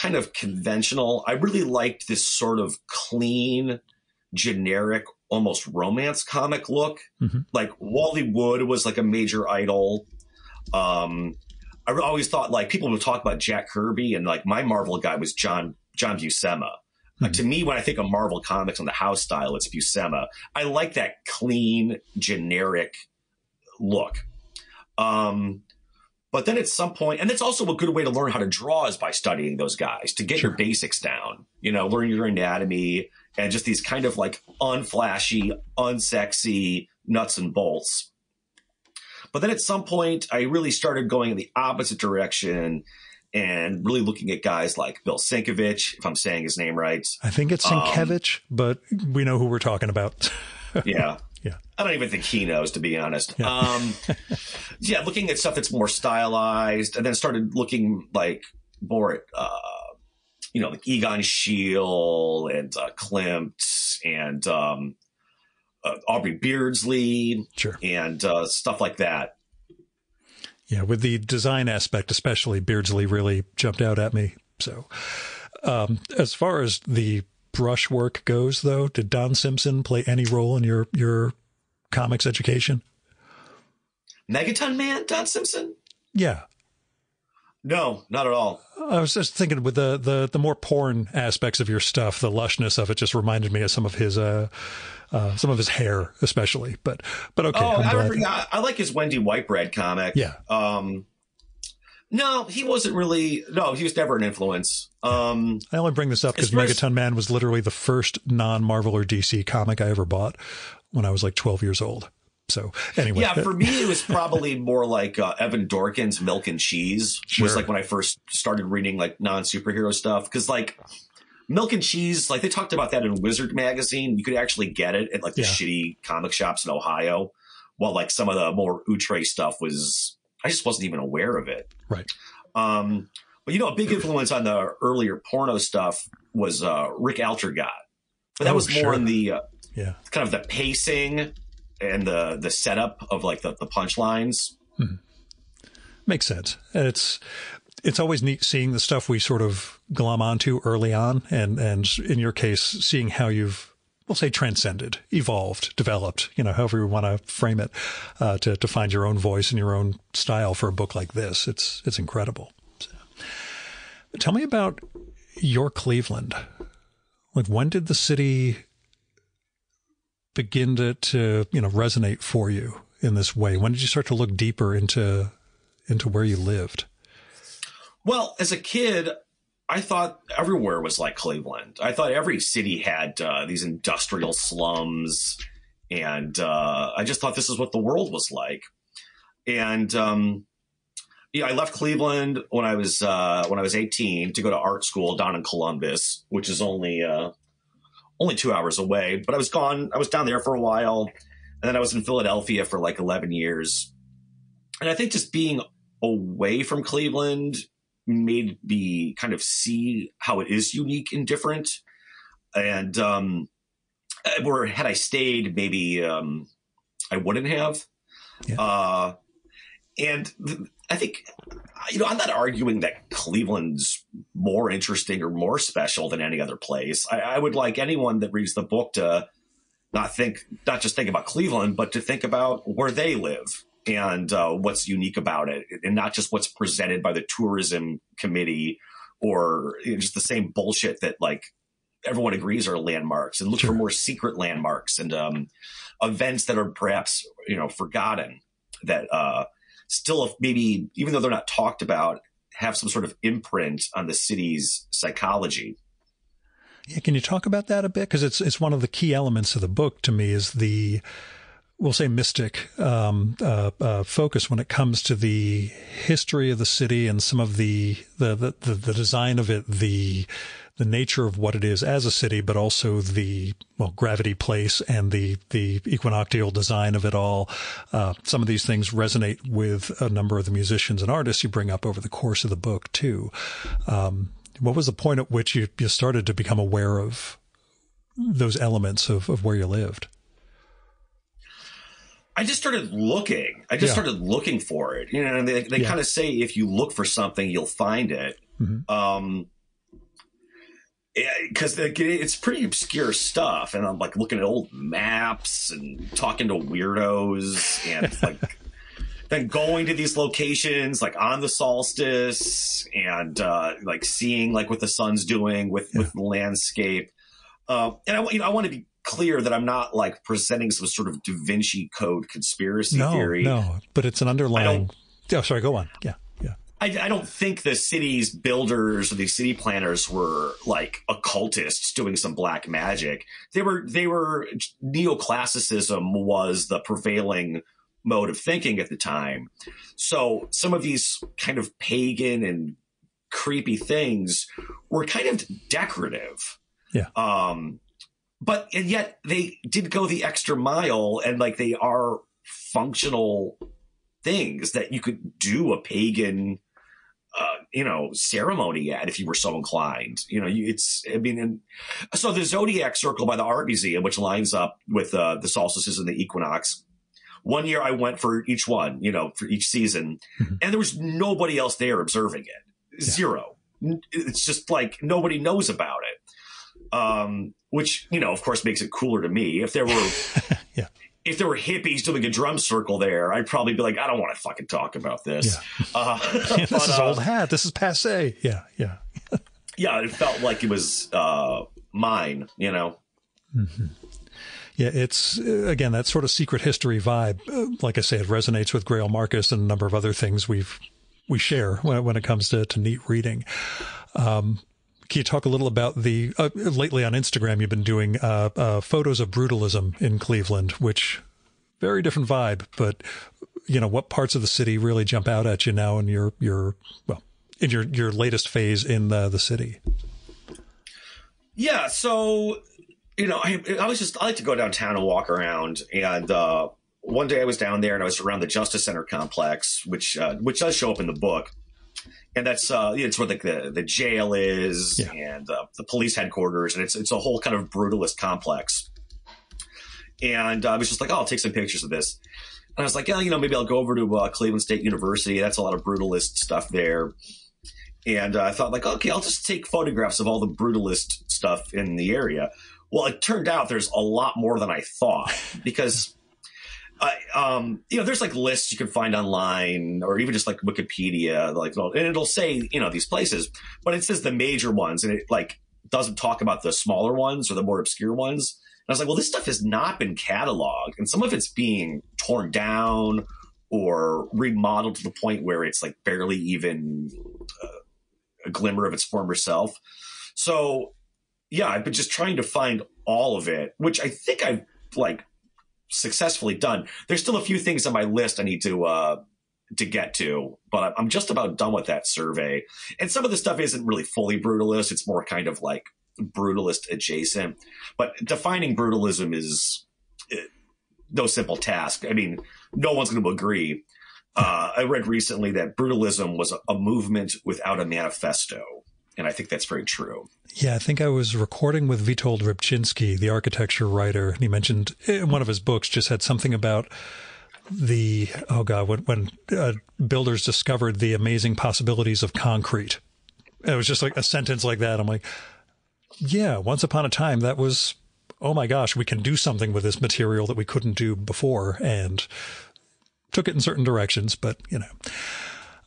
kind of conventional. I really liked this sort of clean, generic, almost romance comic look. Mm-hmm. Like Wally Wood was like a major idol. I always thought like people would talk about Jack Kirby, and like my Marvel guy was John Buscema. Mm-hmm. To me, when I think of Marvel Comics and the house style, it's Buscema. I like that clean, generic look. But then at some point, and it's also a good way to learn how to draw is by studying those guys to get your basics down, learn your anatomy and just these kind of like unflashy, unsexy nuts and bolts. But then at some point, I really started going in the opposite direction and really looking at guys like Bill Sienkiewicz, if I'm saying his name right. I think it's Sienkiewicz, but we know who we're talking about. Yeah. Yeah. I don't even think he knows, to be honest. Yeah. Looking at stuff that's more stylized, and then started looking like more at, like Egon Schiele and Klimt and Aubrey Beardsley and stuff like that. Yeah, with the design aspect, especially, Beardsley really jumped out at me. So as far as the brushwork goes, though, did Don Simpson play any role in your comics education? Megaton Man, Don Simpson? Yeah. No, not at all. I was just thinking with the more porn aspects of your stuff, the lushness of it just reminded me of some of his hair, especially. But okay. I like his Wendy Whitebread comic. Yeah. No, he wasn't really. No, he was never an influence. I only bring this up because Megaton Man was literally the first non-Marvel or DC comic I ever bought when I was like 12 years old. So anyway. Yeah, for me, it was probably more like Evan Dorkin's Milk and Cheese was like when I first started reading like non-superhero stuff. Because like Milk and Cheese, like they talked about that in Wizard magazine. You could actually get it at like the shitty comic shops in Ohio. While like some of the more outre stuff I just wasn't even aware of it. Right. But a big influence on the earlier porno stuff was Rick Altergott. But that was more in the kind of the pacing and the setup of like the punchlines. Hmm. Makes sense. And it's always neat seeing the stuff we sort of glom onto early on, and in your case, seeing how you've, we'll say, transcended, evolved, developed, however you want to frame it, to find your own voice and your own style for a book like this. It's incredible. So, tell me about your Cleveland. Like, when did the city begin to resonate for you in this way? When did you start to look deeper into where you lived? Well, as a kid, I thought everywhere was like Cleveland. I thought every city had these industrial slums, and I just thought this is what the world was like. And I left Cleveland when I was 18 to go to art school down in Columbus, which is only 2 hours away. But I was gone. I was down there for a while, and then I was in Philadelphia for like 11 years. And I think just being away from Cleveland made me kind of see how it is unique and different. And where had I stayed, maybe I wouldn't have. Yeah. And I think, I'm not arguing that Cleveland's more interesting or more special than any other place. I would like anyone that reads the book to not just think about Cleveland, but to think about where they live and what's unique about it, and not just what's presented by the tourism committee or just the same bullshit that like everyone agrees are landmarks, and look for more secret landmarks and events that are perhaps, forgotten, that still, maybe even though they're not talked about, have some sort of imprint on the city's psychology. Yeah, can you talk about that a bit? Because it's one of the key elements of the book to me is we'll say mystic focus when it comes to the history of the city and some of the design of it, the nature of what it is as a city, but also the gravity place and the equinoctial design of it all. Some of these things resonate with a number of the musicians and artists you bring up over the course of the book too. What was the point at which you started to become aware of those elements of where you lived? I just started looking. Started looking for it. You know, and they kind of say if you look for something, you'll find it. Mm-hmm. Because it's pretty obscure stuff, and I'm like looking at old maps and talking to weirdos, and like then going to these locations like on the solstice, and like seeing like what the sun's doing with the landscape. And I want to be clear that I'm not like presenting some sort of Da Vinci Code conspiracy theory. No, but it's an underlying. Oh, sorry, go on. Yeah. I don't think the city's builders or these city planners were like occultists doing some black magic. They were neoclassicism was the prevailing mode of thinking at the time. So some of these kind of pagan and creepy things were kind of decorative. Yeah. And yet they did go the extra mile, and like they are functional things that you could do a pagan ceremony at if you were so inclined. So the Zodiac Circle by the Art Museum, which lines up with the solstices and the equinox. One year I went for each one, for each season, and there was nobody else there observing it. Zero. It's just like nobody knows about it. Which, of course makes it cooler to me. If there were if there were hippies doing a drum circle there, I'd probably be like, I don't want to fucking talk about this. Yeah. This is old hat. This is passé. Yeah. Yeah, it felt like it was mine, Mm-hmm. Yeah, it's, again, that sort of secret history vibe. Like I say, it resonates with Grail Marcus and a number of other things we share when it comes to neat reading. Can you talk a little about lately on Instagram, you've been doing photos of brutalism in Cleveland, which very different vibe, but what parts of the city really jump out at you now in your latest phase in the city? Yeah. So, I like to go downtown and walk around, and one day I was down there and I was around the Justice Center complex, which does show up in the book. And that's it's where the jail is, and the police headquarters, and it's a whole kind of brutalist complex. And I was just like, I'll take some pictures of this. And I was like, maybe I'll go over to Cleveland State University. That's a lot of brutalist stuff there. And I thought like, okay, I'll just take photographs of all the brutalist stuff in the area. Well, it turned out there's a lot more than I thought, because there's like lists you can find online, or even just like Wikipedia, and it'll say, these places, but it says the major ones, and it like doesn't talk about the smaller ones or the more obscure ones. And I was like, well, this stuff has not been cataloged, and some of it's being torn down or remodeled to the point where it's like barely even a glimmer of its former self. So yeah, I've been just trying to find all of it, which I think I've like successfully done. There's still a few things on my list I need to get to, but I'm just about done with that survey. And some of the stuff isn't really fully brutalist. It's more kind of like brutalist adjacent, but defining brutalism is no simple task. I mean, no one's going to agree. I read recently that brutalism was a movement without a manifesto. And I think that's very true. Yeah, I think I was recording with Witold Rybczynski, the architecture writer, and he mentioned in one of his books just had something about when builders discovered the amazing possibilities of concrete. It was just like a sentence like that. I'm like, yeah, once upon a time that was, oh my gosh, we can do something with this material that we couldn't do before, and took it in certain directions, but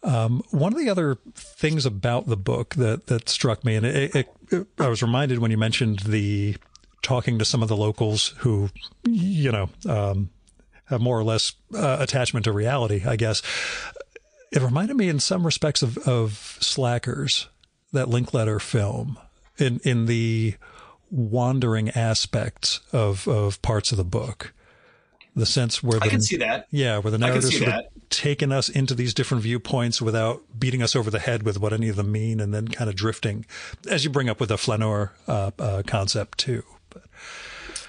one of the other things about the book that struck me, and I was reminded when you mentioned the talking to some of the locals who, have more or less attachment to reality, I guess. It reminded me in some respects of Slackers, that Linkletter film, in the wandering aspects of parts of the book. The sense where I can see that. Yeah, where the narrator's sort of taken us into these different viewpoints without beating us over the head with what any of them mean, and then kind of drifting, as you bring up with the flaneur concept too. But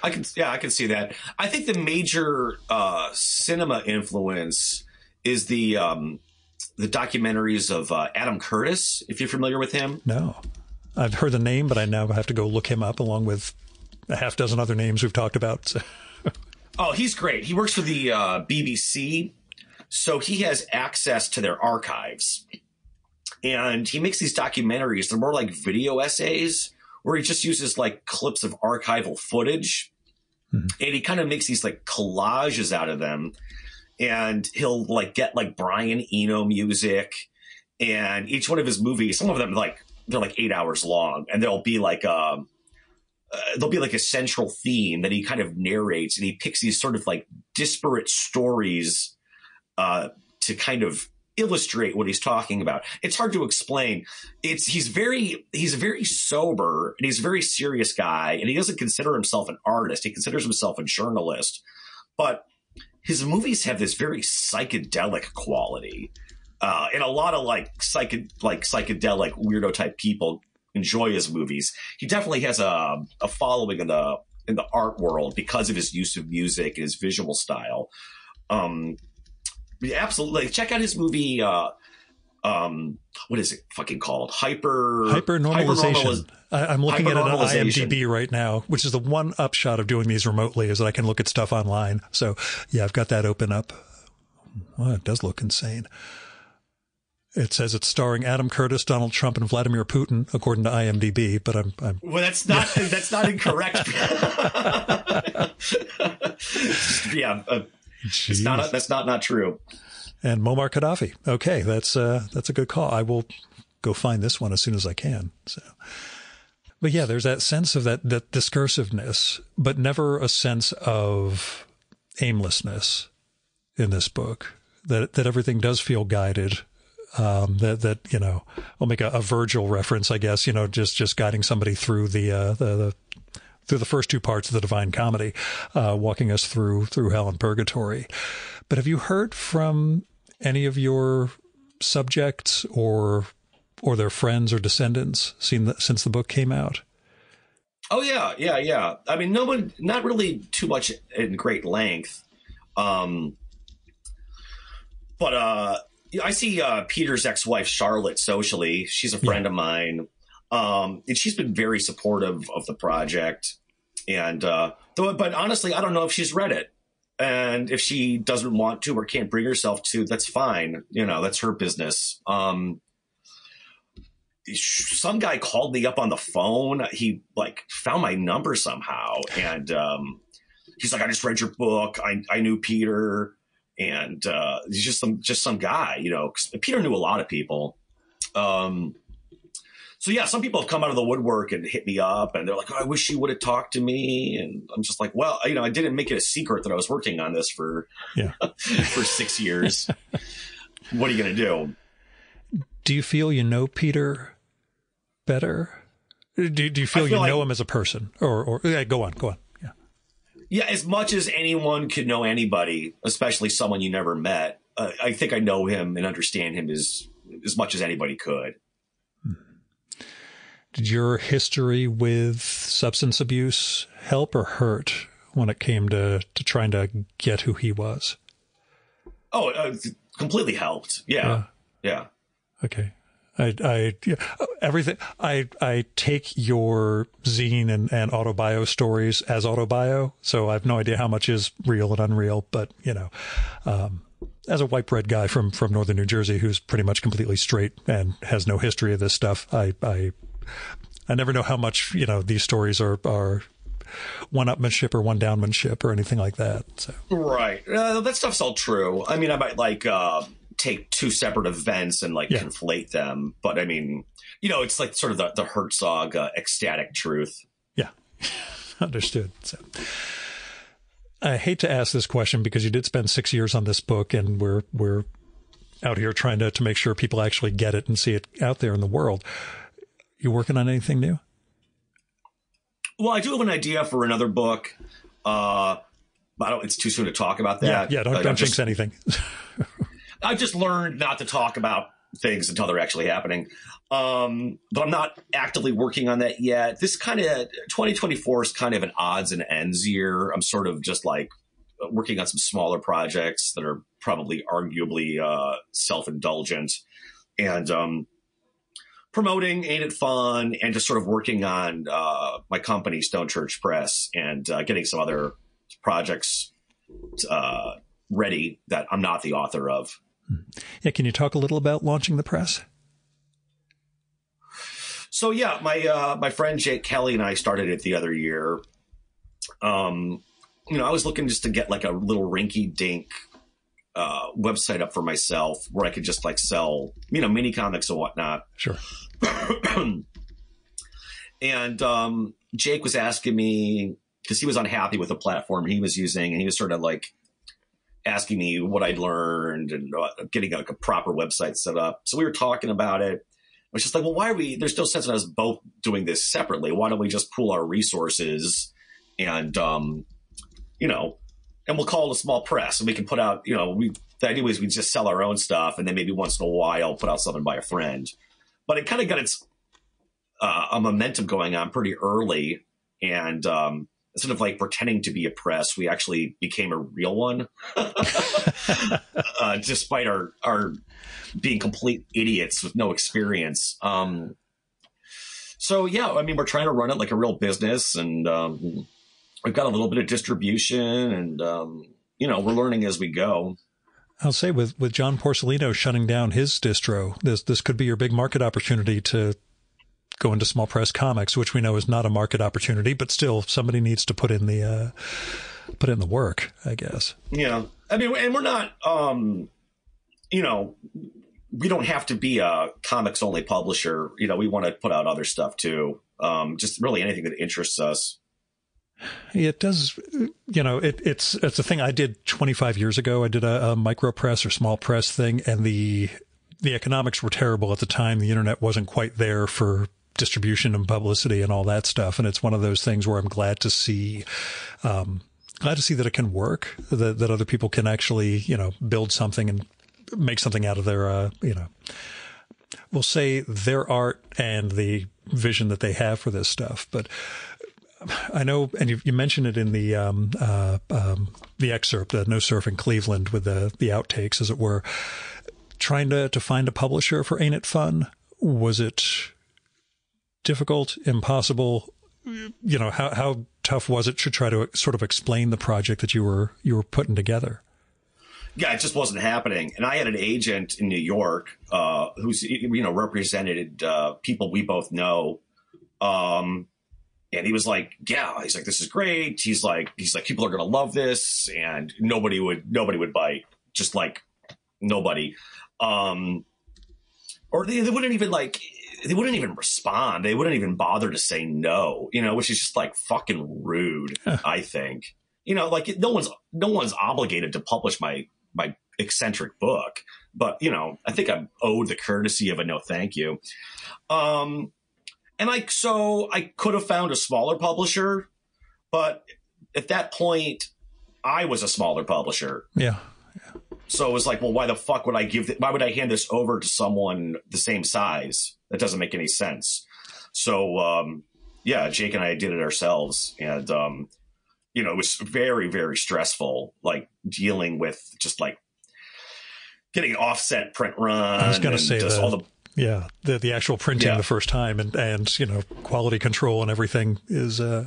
I can see that. I think the major cinema influence is the documentaries of Adam Curtis, if you're familiar with him. No, I've heard the name, but I now have to go look him up along with a half dozen other names we've talked about. So. Oh, he's great. He works for the BBC, so he has access to their archives. And he makes these documentaries. They're more like video essays where he just uses like clips of archival footage. Mm-hmm. And he kind of makes these like collages out of them. And he'll like get like Brian Eno music. And each one of his movies, some of them they're like 8 hours long. And there'll be like a central theme that he kind of narrates, and he picks these sort of like disparate stories to kind of illustrate what he's talking about. It's hard to explain. He's very sober, and he's a very serious guy, and he doesn't consider himself an artist. He considers himself a journalist, but his movies have this very psychedelic quality, and a lot of psychedelic weirdo type people enjoy his movies. He definitely has a following in the art world because of his use of music and his visual style. Absolutely. Check out his movie. What is it fucking called? Hypernormalization. I'm looking at it on IMDb right now, which is the one upshot of doing these remotely, is that I can look at stuff online. So yeah, I've got that open up. Well, it does look insane. It says it's starring Adam Curtis, Donald Trump, and Vladimir Putin, according to IMDb. But I'm well, that's not incorrect. Yeah, that's not true. And Muammar Gaddafi. Okay, that's a good call. I will go find this one as soon as I can. So, but yeah, there's that sense of that discursiveness, but never a sense of aimlessness in this book. That everything does feel guided. That you know, I'll make a Virgil reference, I guess, you know, just guiding somebody through the first two parts of the Divine Comedy, walking us through hell and purgatory. But have you heard from any of your subjects or their friends or descendants since the book came out? Oh yeah. I mean, not really too much in great length, but I see Peter's ex-wife, Charlotte, socially. She's a friend of mine. And she's been very supportive of the project. And but honestly, I don't know if she's read it. And if she doesn't want to or can't bring herself to, that's fine. You know, that's her business. Some guy called me up on the phone. He like found my number somehow. And he's like, I just read your book. I knew Peter. And he's just some guy, you know. Peter knew a lot of people. So yeah, some people have come out of the woodwork and hit me up, and they're like, "Oh, I wish you would have talked to me." And I'm just like, "Well, you know, I didn't make it a secret that I was working on this for 6 years. What are you going to do?" Do you feel you know Peter better? Do you feel you know him as a person? Or go on. Yeah, as much as anyone could know anybody, especially someone you never met, I think I know him and understand him as much as anybody could. Did your history with substance abuse help or hurt when it came to trying to get who he was? Oh, completely helped. Yeah. Okay. Everything. I take your zine and autobio stories as autobio, so I have no idea how much is real and unreal. But you know, as a white bread guy from northern New Jersey who's pretty much completely straight and has no history of this stuff, I never know how much, you know, these stories are one-upmanship or one-downmanship or anything like that. So. Right. That stuff's all true. I mean, I might take two separate events and conflate them. But I mean, you know, it's like sort of the Herzog ecstatic truth. Yeah. Understood. So I hate to ask this question because you did spend 6 years on this book, and we're out here trying to make sure people actually get it and see it out there in the world. You working on anything new? Well, I do have an idea for another book. It's too soon to talk about that. Yeah. Don't jinx anything. I've just learned not to talk about things until they're actually happening. But I'm not actively working on that yet. This kind of 2024 is kind of an odds and ends year. I'm sort of just like working on some smaller projects that are probably arguably self-indulgent, and promoting Ain't It Fun, and just sort of working on my company, Stone Church Press, and getting some other projects ready that I'm not the author of. Yeah, can you talk a little about launching the press? So yeah, my friend Jake Kelly and I started it the other year. I was looking just to get like a little rinky-dink website up for myself where I could just like sell, mini comics and whatnot. Sure. And Jake was asking me, because he was unhappy with the platform he was using, and he was sort of like asking me what I'd learned and getting like a proper website set up. So we were talking about it. I was just like, well, there's no sense in us both doing this separately. Why don't we just pool our resources and, and we'll call it a small press, and we can put out, the idea was we just sell our own stuff, and then maybe once in a while put out something by a friend. But it kind of got its a momentum going on pretty early, and instead of like pretending to be a press, we actually became a real one, despite our being complete idiots with no experience. So yeah, we're trying to run it like a real business, and we've got a little bit of distribution, and we're learning as we go. I'll say with John Porcellino shutting down his distro, this could be your big market opportunity to go into small press comics, which we know is not a market opportunity, but still somebody needs to put in the work, I guess. Yeah. And we're not, we don't have to be a comics only publisher. We want to put out other stuff too. Just really anything that interests us. It does, it's a thing I did 25 years ago. I did a micro press or small press thing, and the economics were terrible at the time. The internet wasn't quite there for distribution and publicity and all that stuff. And it's one of those things where I'm glad to see that it can work, that other people can actually, build something and make something out of their, we'll say their art and the vision that they have for this stuff. But I know, and you mentioned it in the excerpt, No Surf in Cleveland, with the outtakes, as it were. Trying to find a publisher for Ain't It Fun, was it difficult, impossible? How tough was it to try to sort of explain the project that you were putting together? Yeah, it just wasn't happening. And I had an agent in New York who's represented people we both know. And he was like, yeah, he's like, this is great. He's like, people are going to love this, and nobody would bite, just like nobody. Or they wouldn't even respond. They wouldn't even bother to say no, which is just like fucking rude, I think. Like no one's obligated to publish my eccentric book, but I think I'm owed the courtesy of a no thank you. And I could have found a smaller publisher, but at that point, I was a smaller publisher. Yeah. So it was like, well, why the fuck would why would I hand this over to someone the same size? That doesn't make any sense. So, Jake and I did it ourselves. And, it was very, very stressful, like dealing with just like getting offset print run. I was going to say all the the actual printing the first time, and quality control and everything is right.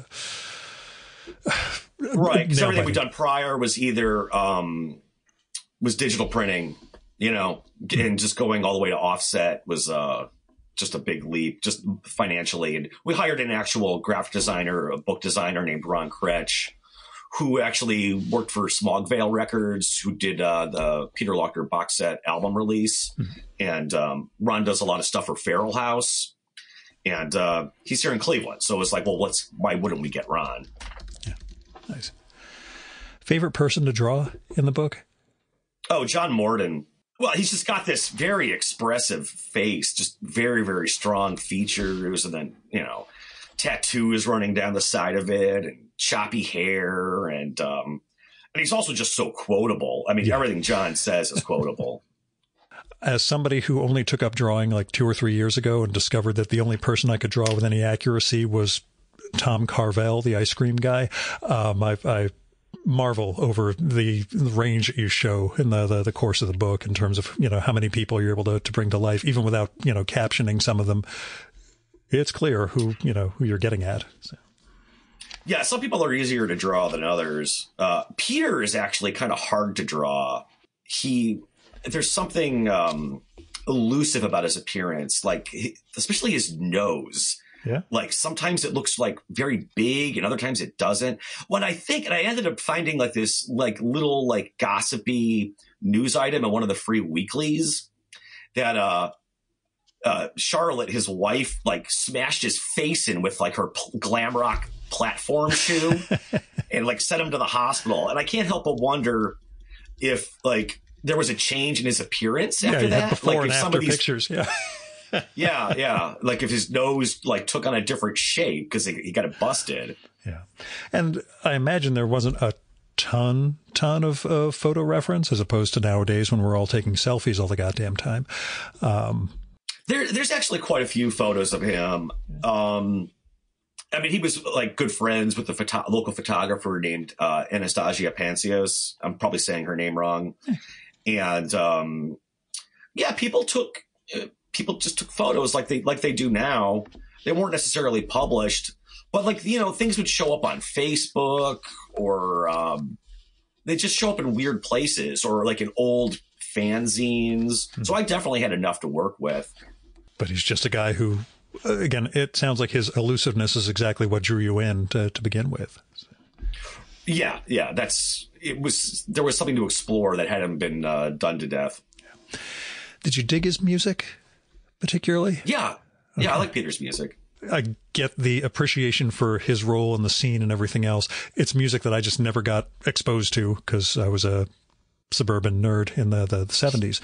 Because everything we've done prior was either was digital printing, and just going all the way to offset was just a big leap, just financially. And we hired an actual graphic designer, a book designer named Ron Kretsch, who actually worked for Smogvale Records, who did the Peter Lochner box set album release. Mm-hmm. And Ron does a lot of stuff for Feral House. And he's here in Cleveland. So it's like, well, why wouldn't we get Ron? Yeah, nice. Favorite person to draw in the book? Oh, John Morden. Well, he's just got this very expressive face, just very, very strong features. And then, tattoos running down the side of it, and choppy hair. And And he's also just so quotable. I mean, everything John says is quotable. As somebody who only took up drawing like 2 or 3 years ago and discovered that the only person I could draw with any accuracy was Tom Carvel, the ice cream guy, I marvel over the range that you show in the course of the book in terms of, how many people you're able to bring to life, even without, captioning some of them. It's clear who you're getting at. So. Yeah, some people are easier to draw than others. Peter is actually kind of hard to draw. There's something elusive about his appearance, like especially his nose. Yeah. Like sometimes it looks like very big and other times it doesn't. And I ended up finding like this like little like gossipy news item in one of the free weeklies that Charlotte, his wife, like smashed his face in with like her glam rock platform shoe and like sent him to the hospital. And I can't help but wonder if like there was a change in his appearance after that. Before like and if after pictures. Yeah. yeah. Like if his nose like took on a different shape because he got it busted. Yeah. And I imagine there wasn't a ton of photo reference as opposed to nowadays when we're all taking selfies all the goddamn time. There's actually quite a few photos of him. I mean, he was like good friends with the local photographer named Anastasia Pancios. I'm probably saying her name wrong. And people just took photos like they do now. They weren't necessarily published, but like, things would show up on Facebook or they just show up in weird places or like in old fanzines. Mm-hmm. So I definitely had enough to work with. But he's just a guy who, again, it sounds like his elusiveness is exactly what drew you in to begin with. Yeah. There was something to explore that hadn't been done to death. Yeah. Did you dig his music particularly? Yeah. Okay. Yeah, I like Peter's music. I get the appreciation for his role in the scene and everything else. It's music that I just never got exposed to because I was a suburban nerd in the 70s.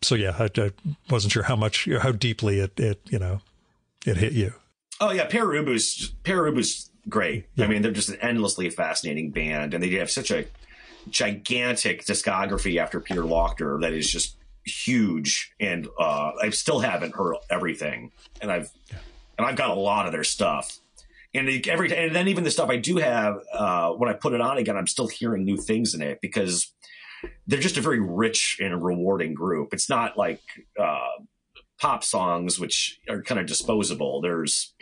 So yeah, I wasn't sure how deeply it hit you. Oh yeah, Pere Ubu's great. Yeah. I mean, they're just an endlessly fascinating band, and they have such a gigantic discography after Peter Lauchter that is just huge. And I still haven't heard everything, and I've got a lot of their stuff. And then even the stuff I do have, when I put it on again, I'm still hearing new things in it because they're just a very rich and rewarding group. It's not like pop songs, which are kind of disposable. There's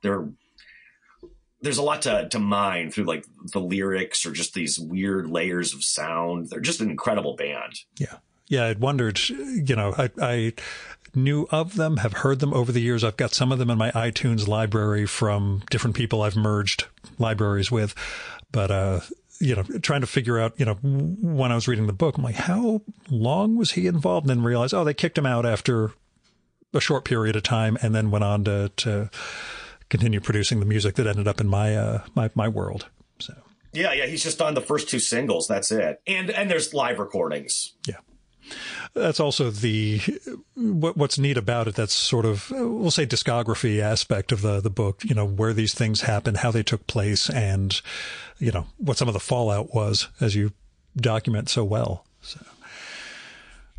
a lot to mine through like the lyrics or just these weird layers of sound. They're just an incredible band. Yeah. Yeah. I'd wondered, I knew of them, have heard them over the years. I've got some of them in my iTunes library from different people I've merged libraries with, but, trying to figure out, when I was reading the book, I'm like, how long was he involved? And then realized, they kicked him out after a short period of time and then went on to continue producing the music that ended up in my world. So yeah, he's just on the first 2 singles. That's it. And there's live recordings. Yeah. That's also what's neat about it. That's sort of, we'll say, discography aspect of the book, where these things happen, how they took place, and, what some of the fallout was, as you document so well.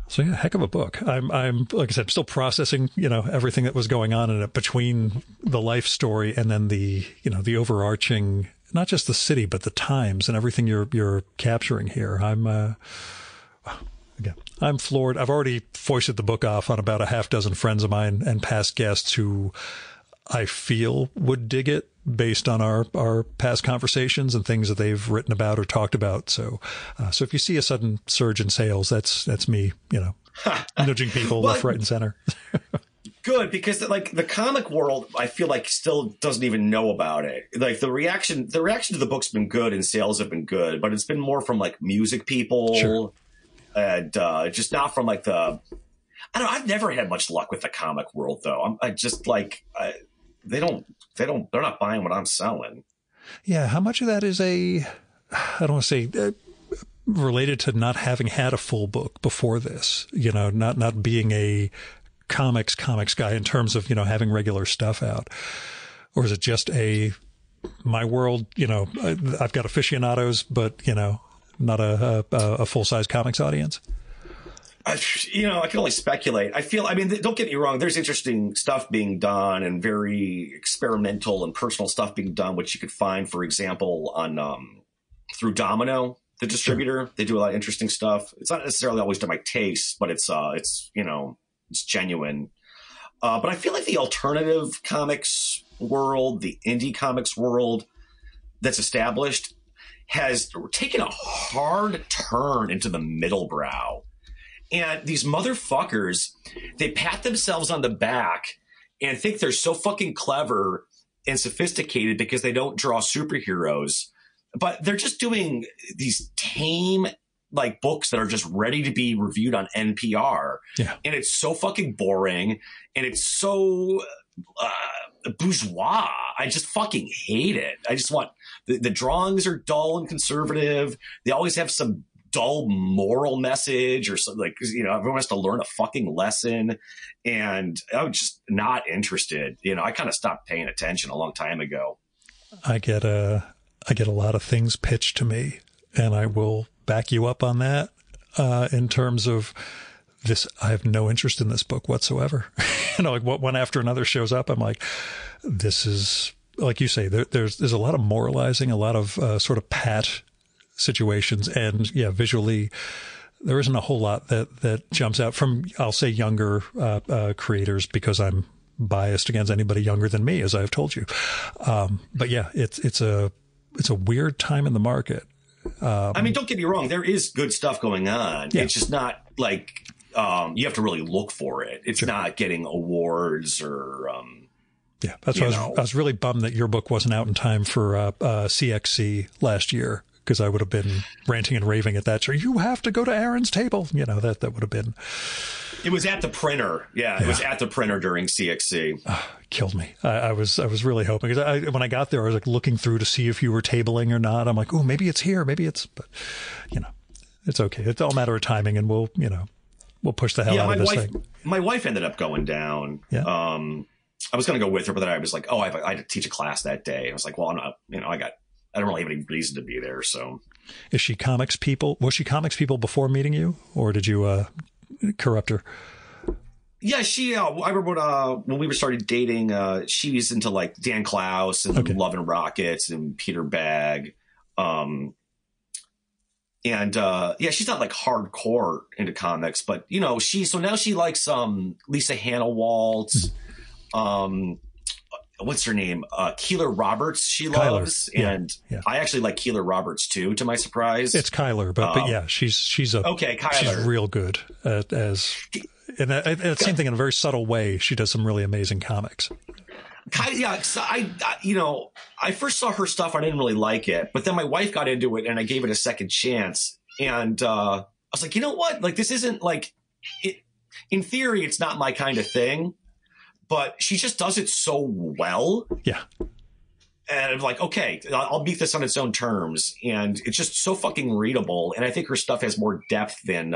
So yeah, heck of a book. I'm like I said, still processing, everything that was going on in it between the life story and then the overarching, not just the city, but the times and everything you're capturing here. I'm floored. I've already foisted the book off on about a half dozen friends of mine and past guests who I feel would dig it based on our past conversations and things that they've written about or talked about. So if you see a sudden surge in sales, that's me, nudging people left, right, and center. Good, because like the comic world, I feel like still doesn't even know about it. Like the reaction to the book's been good and sales have been good, but it's been more from like music people. Sure. And just not from like I've never had much luck with the comic world though. They're not buying what I'm selling. Yeah. How much of that is I don't want to say related to not having had a full book before this, not being a comics guy in terms of, having regular stuff out, or is it just my world, I've got aficionados, but, not a full-size comics audience. I can only speculate. Don't get me wrong. There's interesting stuff being done and very experimental and personal stuff being done, which you could find, for example, on through Domino, the distributor. Sure. They do a lot of interesting stuff. It's not necessarily always to my taste, but it's genuine. But I feel like the alternative comics world, the indie comics world that's established has taken a hard turn into the middle brow. And these motherfuckers, they pat themselves on the back and think they're so fucking clever and sophisticated because they don't draw superheroes. But they're just doing these tame books that are just ready to be reviewed on NPR. Yeah. And it's so fucking boring and it's so bourgeois. I just fucking hate it. I just want the drawings are dull and conservative. They always have some dull moral message or something, everyone has to learn a fucking lesson. And I'm just not interested. I kind of stopped paying attention a long time ago. I get a lot of things pitched to me, and I will back you up on that. In terms of this, I have no interest in this book whatsoever. One after another shows up, I'm like, this is, like you say, there's a lot of moralizing, a lot of sort of pat situations, and visually there isn't a whole lot that jumps out from, I'll say, younger creators, because I'm biased against anybody younger than me, as I've told you. But yeah, it's a weird time in the market. Don't get me wrong, there is good stuff going on. Yeah. It's just not you have to really look for it. It's not getting awards or yeah, that's why I was really bummed that your book wasn't out in time for CXC last year, because I would have been ranting and raving at that. So you have to go to Aaron's table. That would have been. It was at the printer. Yeah, it was at the printer during CXC. Killed me. I was really hoping, because when I got there, I was looking through to see if you were tabling or not. I'm like, oh, maybe it's here, but it's okay. It's all a matter of timing, and we'll push the hell out of this thing. My wife ended up going down. Yeah. I was going to go with her, but then I was like, I had to teach a class that day. I was like, well, I'm not, I don't really have any reason to be there. So, is she comics people? Was she comics people before meeting you, or did you corrupt her? Yeah, she. I remember when we started dating. She was into Dan Klaus and Love and Rockets and Peter Bagg. She's not hardcore into comics, but now she likes Lisa Hannah-Waltz. What's her name? Keeler Roberts. She loves, and I actually like Keeler Roberts too. To my surprise, it's Kyler, but yeah, she's Kyler. She's real good and same thing in a very subtle way. She does some really amazing comics. Yeah, I first saw her stuff. I didn't really like it, but then my wife got into it, and I gave it a second chance. And I was like, you know what? This isn't in theory, it's not my kind of thing. But she just does it so well. Yeah. And I'm like, okay, I'll beat this on its own terms. And it's just so fucking readable. And I think her stuff has more depth than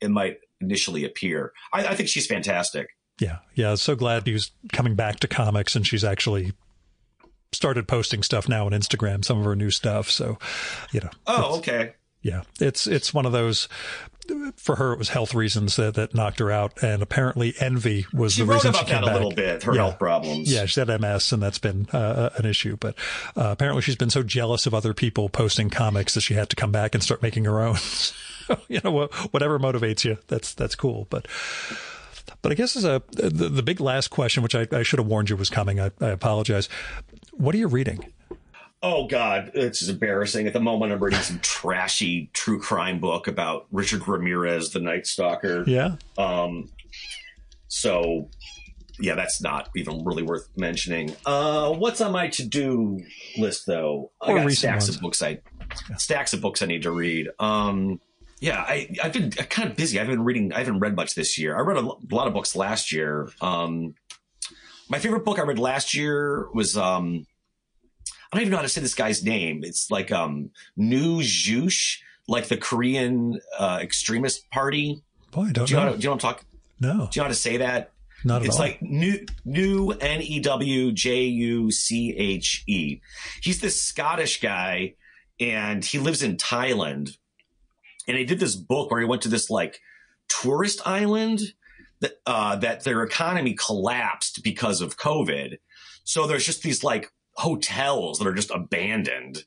it might initially appear. I think she's fantastic. Yeah. Yeah. I was so glad he was coming back to comics, and she's actually started posting stuff now on Instagram, some of her new stuff. So, Oh, okay. Yeah. It's one of those. For her, it was health reasons that knocked her out, and apparently envy was the reason she came back. She wrote about that a little bit, her health problems. Yeah, she had MS, and that's been an issue. But apparently she's been so jealous of other people posting comics that she had to come back and start making her own. So, whatever motivates you, that's cool. But I guess the big last question, which I should have warned you was coming. I apologize. What are you reading? Oh, God, it's just embarrassing. At the moment, I'm reading some trashy true crime book about Richard Ramirez, the Night Stalker. Yeah. So, yeah, that's not even really worth mentioning. What's on my to-do list, though? I got stacks of books I need to read. I've been kind of busy. I haven't read much this year. I read a lot of books last year. My favorite book I read last year was... I don't even know how to say this guy's name. It's New Juche, the Korean extremist party. Boy, I don't know. Do you know what I'm talking? No. Do you know how to say that? Not at It's all. like New Newjuche. He's this Scottish guy, and he lives in Thailand. And he did this book where he went to this like tourist island that their economy collapsed because of COVID. So there's just these like hotels that are just abandoned.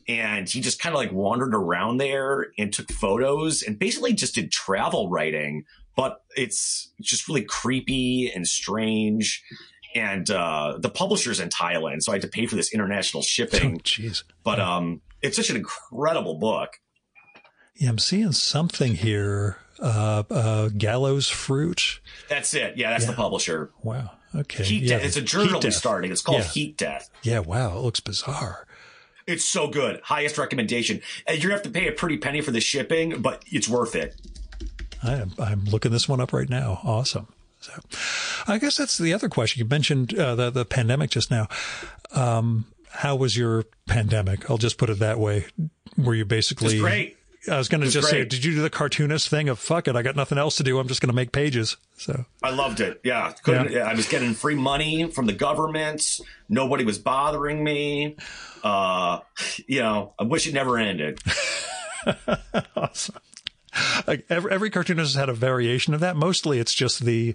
And he just kind of like wandered around there and took photos and basically just did travel writing. But it's just really creepy and strange. And the publisher's in Thailand, so I had to pay for this international shipping. Oh, jeez. But it's such an incredible book. Yeah, I'm seeing something here. Gallows Fruit. That's it. Yeah, that's the publisher. Wow. Okay. Heat Death. It's a journal he's starting. It's called Heat Death. Yeah, wow. It looks bizarre. It's so good. Highest recommendation. And you're going to have to pay a pretty penny for the shipping, but it's worth it. I'm looking this one up right now. Awesome. So I guess that's the other question. You mentioned the pandemic just now. How was your pandemic? I'll just put it that way. Were you basically... It was great. I was going to just say, did you do the cartoonist thing of fuck it, I got nothing else to do, I'm just going to make pages? So I loved it. Yeah. I was getting free money from the government. Nobody was bothering me. I wish it never ended. Awesome. Like every cartoonist has had a variation of that. Mostly it's just I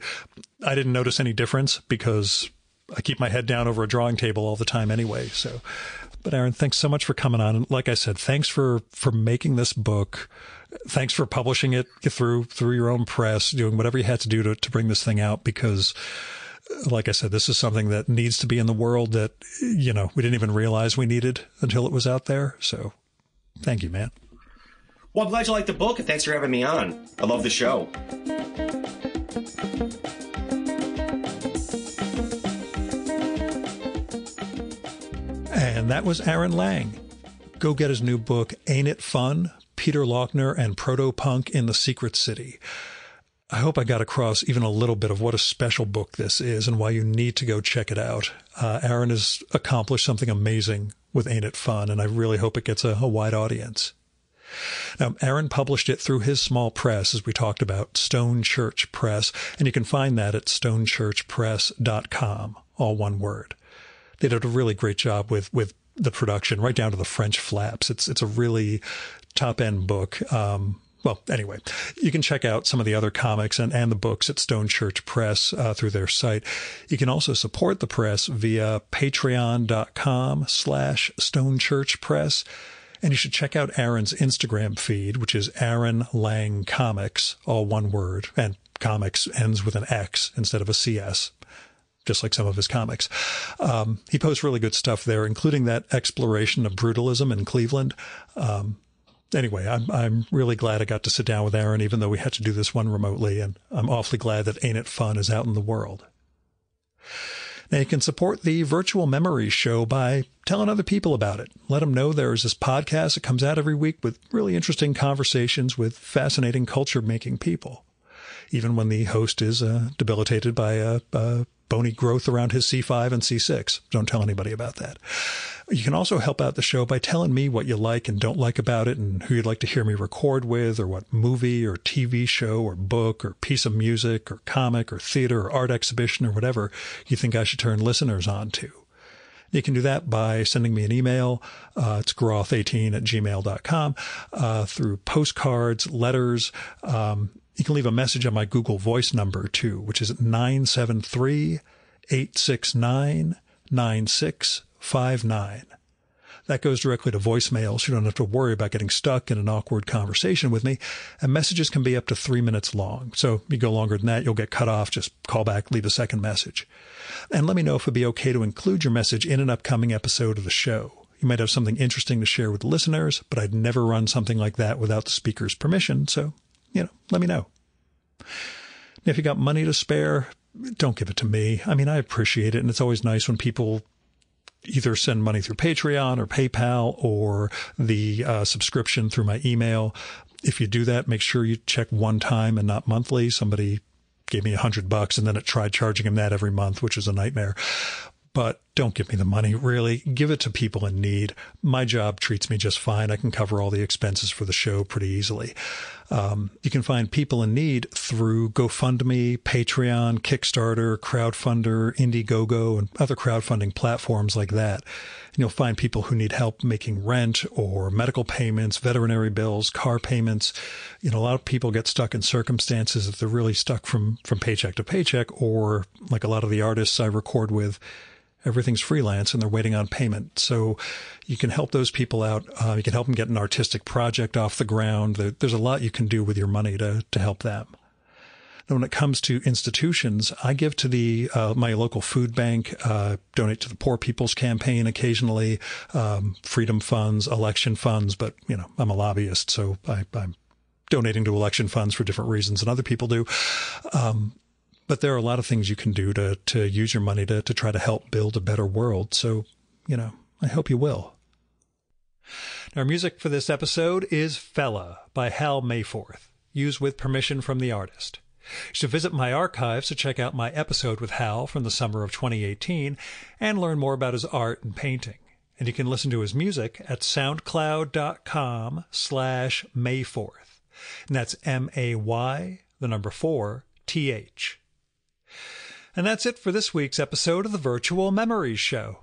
didn't notice any difference because I keep my head down over a drawing table all the time anyway. So, but Aaron, thanks so much for coming on. And like I said, thanks for making this book. Thanks for publishing it through your own press, doing whatever you had to do to bring this thing out, because like I said, this is something that needs to be in the world that, we didn't even realize we needed until it was out there. So thank you, man. Well, I'm glad you liked the book, and thanks for having me on. I love the show. And that was Aaron Lange. Go get his new book, Ain't It Fun? Peter Lochner and Proto-Punk in the Secret City. I hope I got across even a little bit of what a special book this is and why you need to go check it out. Aaron has accomplished something amazing with Ain't It Fun, and I really hope it gets a wide audience. Now, Aaron published it through his small press, as we talked about, Stone Church Press, and you can find that at stonechurchpress.com, all one word. They did a really great job with the production, right down to the French flaps. It's a really top-end book. Well, anyway, you can check out some of the other comics and the books at Stone Church Press through their site. You can also support the press via patreon.com/stonechurchpress. And you should check out Aaron's Instagram feed, which is Aaron Lange Comics, all one word. And comics ends with an X instead of a CS, just like some of his comics. He posts really good stuff there, including that exploration of brutalism in Cleveland. Anyway, I'm really glad I got to sit down with Aaron, even though we had to do this one remotely. And I'm awfully glad that Ain't It Fun is out in the world. Now, you can support the Virtual Memories show by telling other people about it. Let them know there's this podcast that comes out every week with really interesting conversations with fascinating culture-making people, even when the host is debilitated by a bony growth around his C5 and C6. Don't tell anybody about that. You can also help out the show by telling me what you like and don't like about it and who you'd like to hear me record with, or what movie or TV show or book or piece of music or comic or theater or art exhibition or whatever you think I should turn listeners on to. You can do that by sending me an email. It's groth18@gmail.com, through postcards, letters. You can leave a message on my Google Voice number, too, which is 973-869-9659. That goes directly to voicemail, so you don't have to worry about getting stuck in an awkward conversation with me. And messages can be up to 3 minutes long. So if you go longer than that, you'll get cut off. Just call back, leave a second message. And let me know if it'd be okay to include your message in an upcoming episode of the show. You might have something interesting to share with listeners, but I'd never run something like that without the speaker's permission. So, let me know. And if you got money to spare, don't give it to me. I mean, I appreciate it. And it's always nice when people either send money through Patreon or PayPal or the subscription through my email. If you do that, make sure you check one time and not monthly. Somebody gave me $100 and then it tried charging him that every month, which is a nightmare. But don't give me the money, really. Give it to people in need. My job treats me just fine. I can cover all the expenses for the show pretty easily. You can find people in need through GoFundMe, Patreon, Kickstarter, Crowdfunder, Indiegogo, and other crowdfunding platforms like that. And you'll find people who need help making rent or medical payments, veterinary bills, car payments. A lot of people get stuck in circumstances that they're really stuck from paycheck to paycheck, or like a lot of the artists I record with, everything's freelance and they're waiting on payment. So you can help those people out. You can help them get an artistic project off the ground. There's a lot you can do with your money to help them. Now, when it comes to institutions, I give to my local food bank, donate to the Poor People's Campaign occasionally, freedom funds, election funds. But, I'm a lobbyist, so I'm donating to election funds for different reasons than other people do. But there are a lot of things you can do to use your money to try to help build a better world. So, I hope you will. Our music for this episode is Fella by Hal Mayforth, used with permission from the artist. You should visit my archives to check out my episode with Hal from the summer of 2018 and learn more about his art and painting. And you can listen to his music at soundcloud.com/Mayforth. And that's MAY4TH. And that's it for this week's episode of the Virtual Memories Show.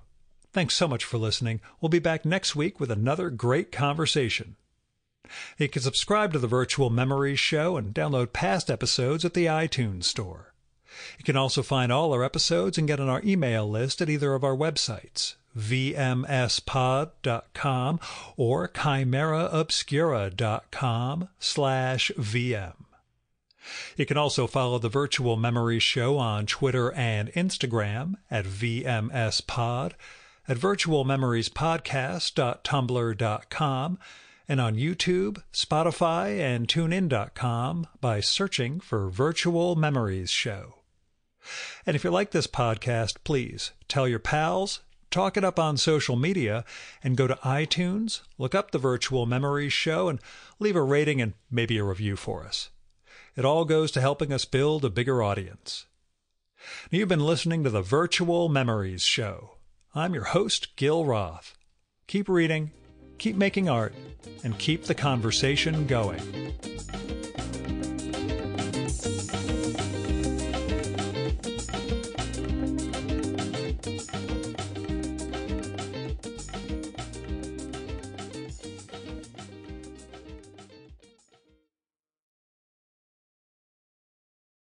Thanks so much for listening. We'll be back next week with another great conversation. You can subscribe to the Virtual Memories Show and download past episodes at the iTunes Store. You can also find all our episodes and get on our email list at either of our websites, vmspod.com or chimeraobscura.com/VM. You can also follow the Virtual Memories Show on Twitter and Instagram at VMSPod, at virtualmemoriespodcast.tumblr.com, and on YouTube, Spotify, and TuneIn.com by searching for Virtual Memories Show. And if you like this podcast, please tell your pals, talk it up on social media, and go to iTunes, look up the Virtual Memories Show, and leave a rating and maybe a review for us. It all goes to helping us build a bigger audience. You've been listening to the Virtual Memories Show. I'm your host, Gil Roth. Keep reading, keep making art, and keep the conversation going.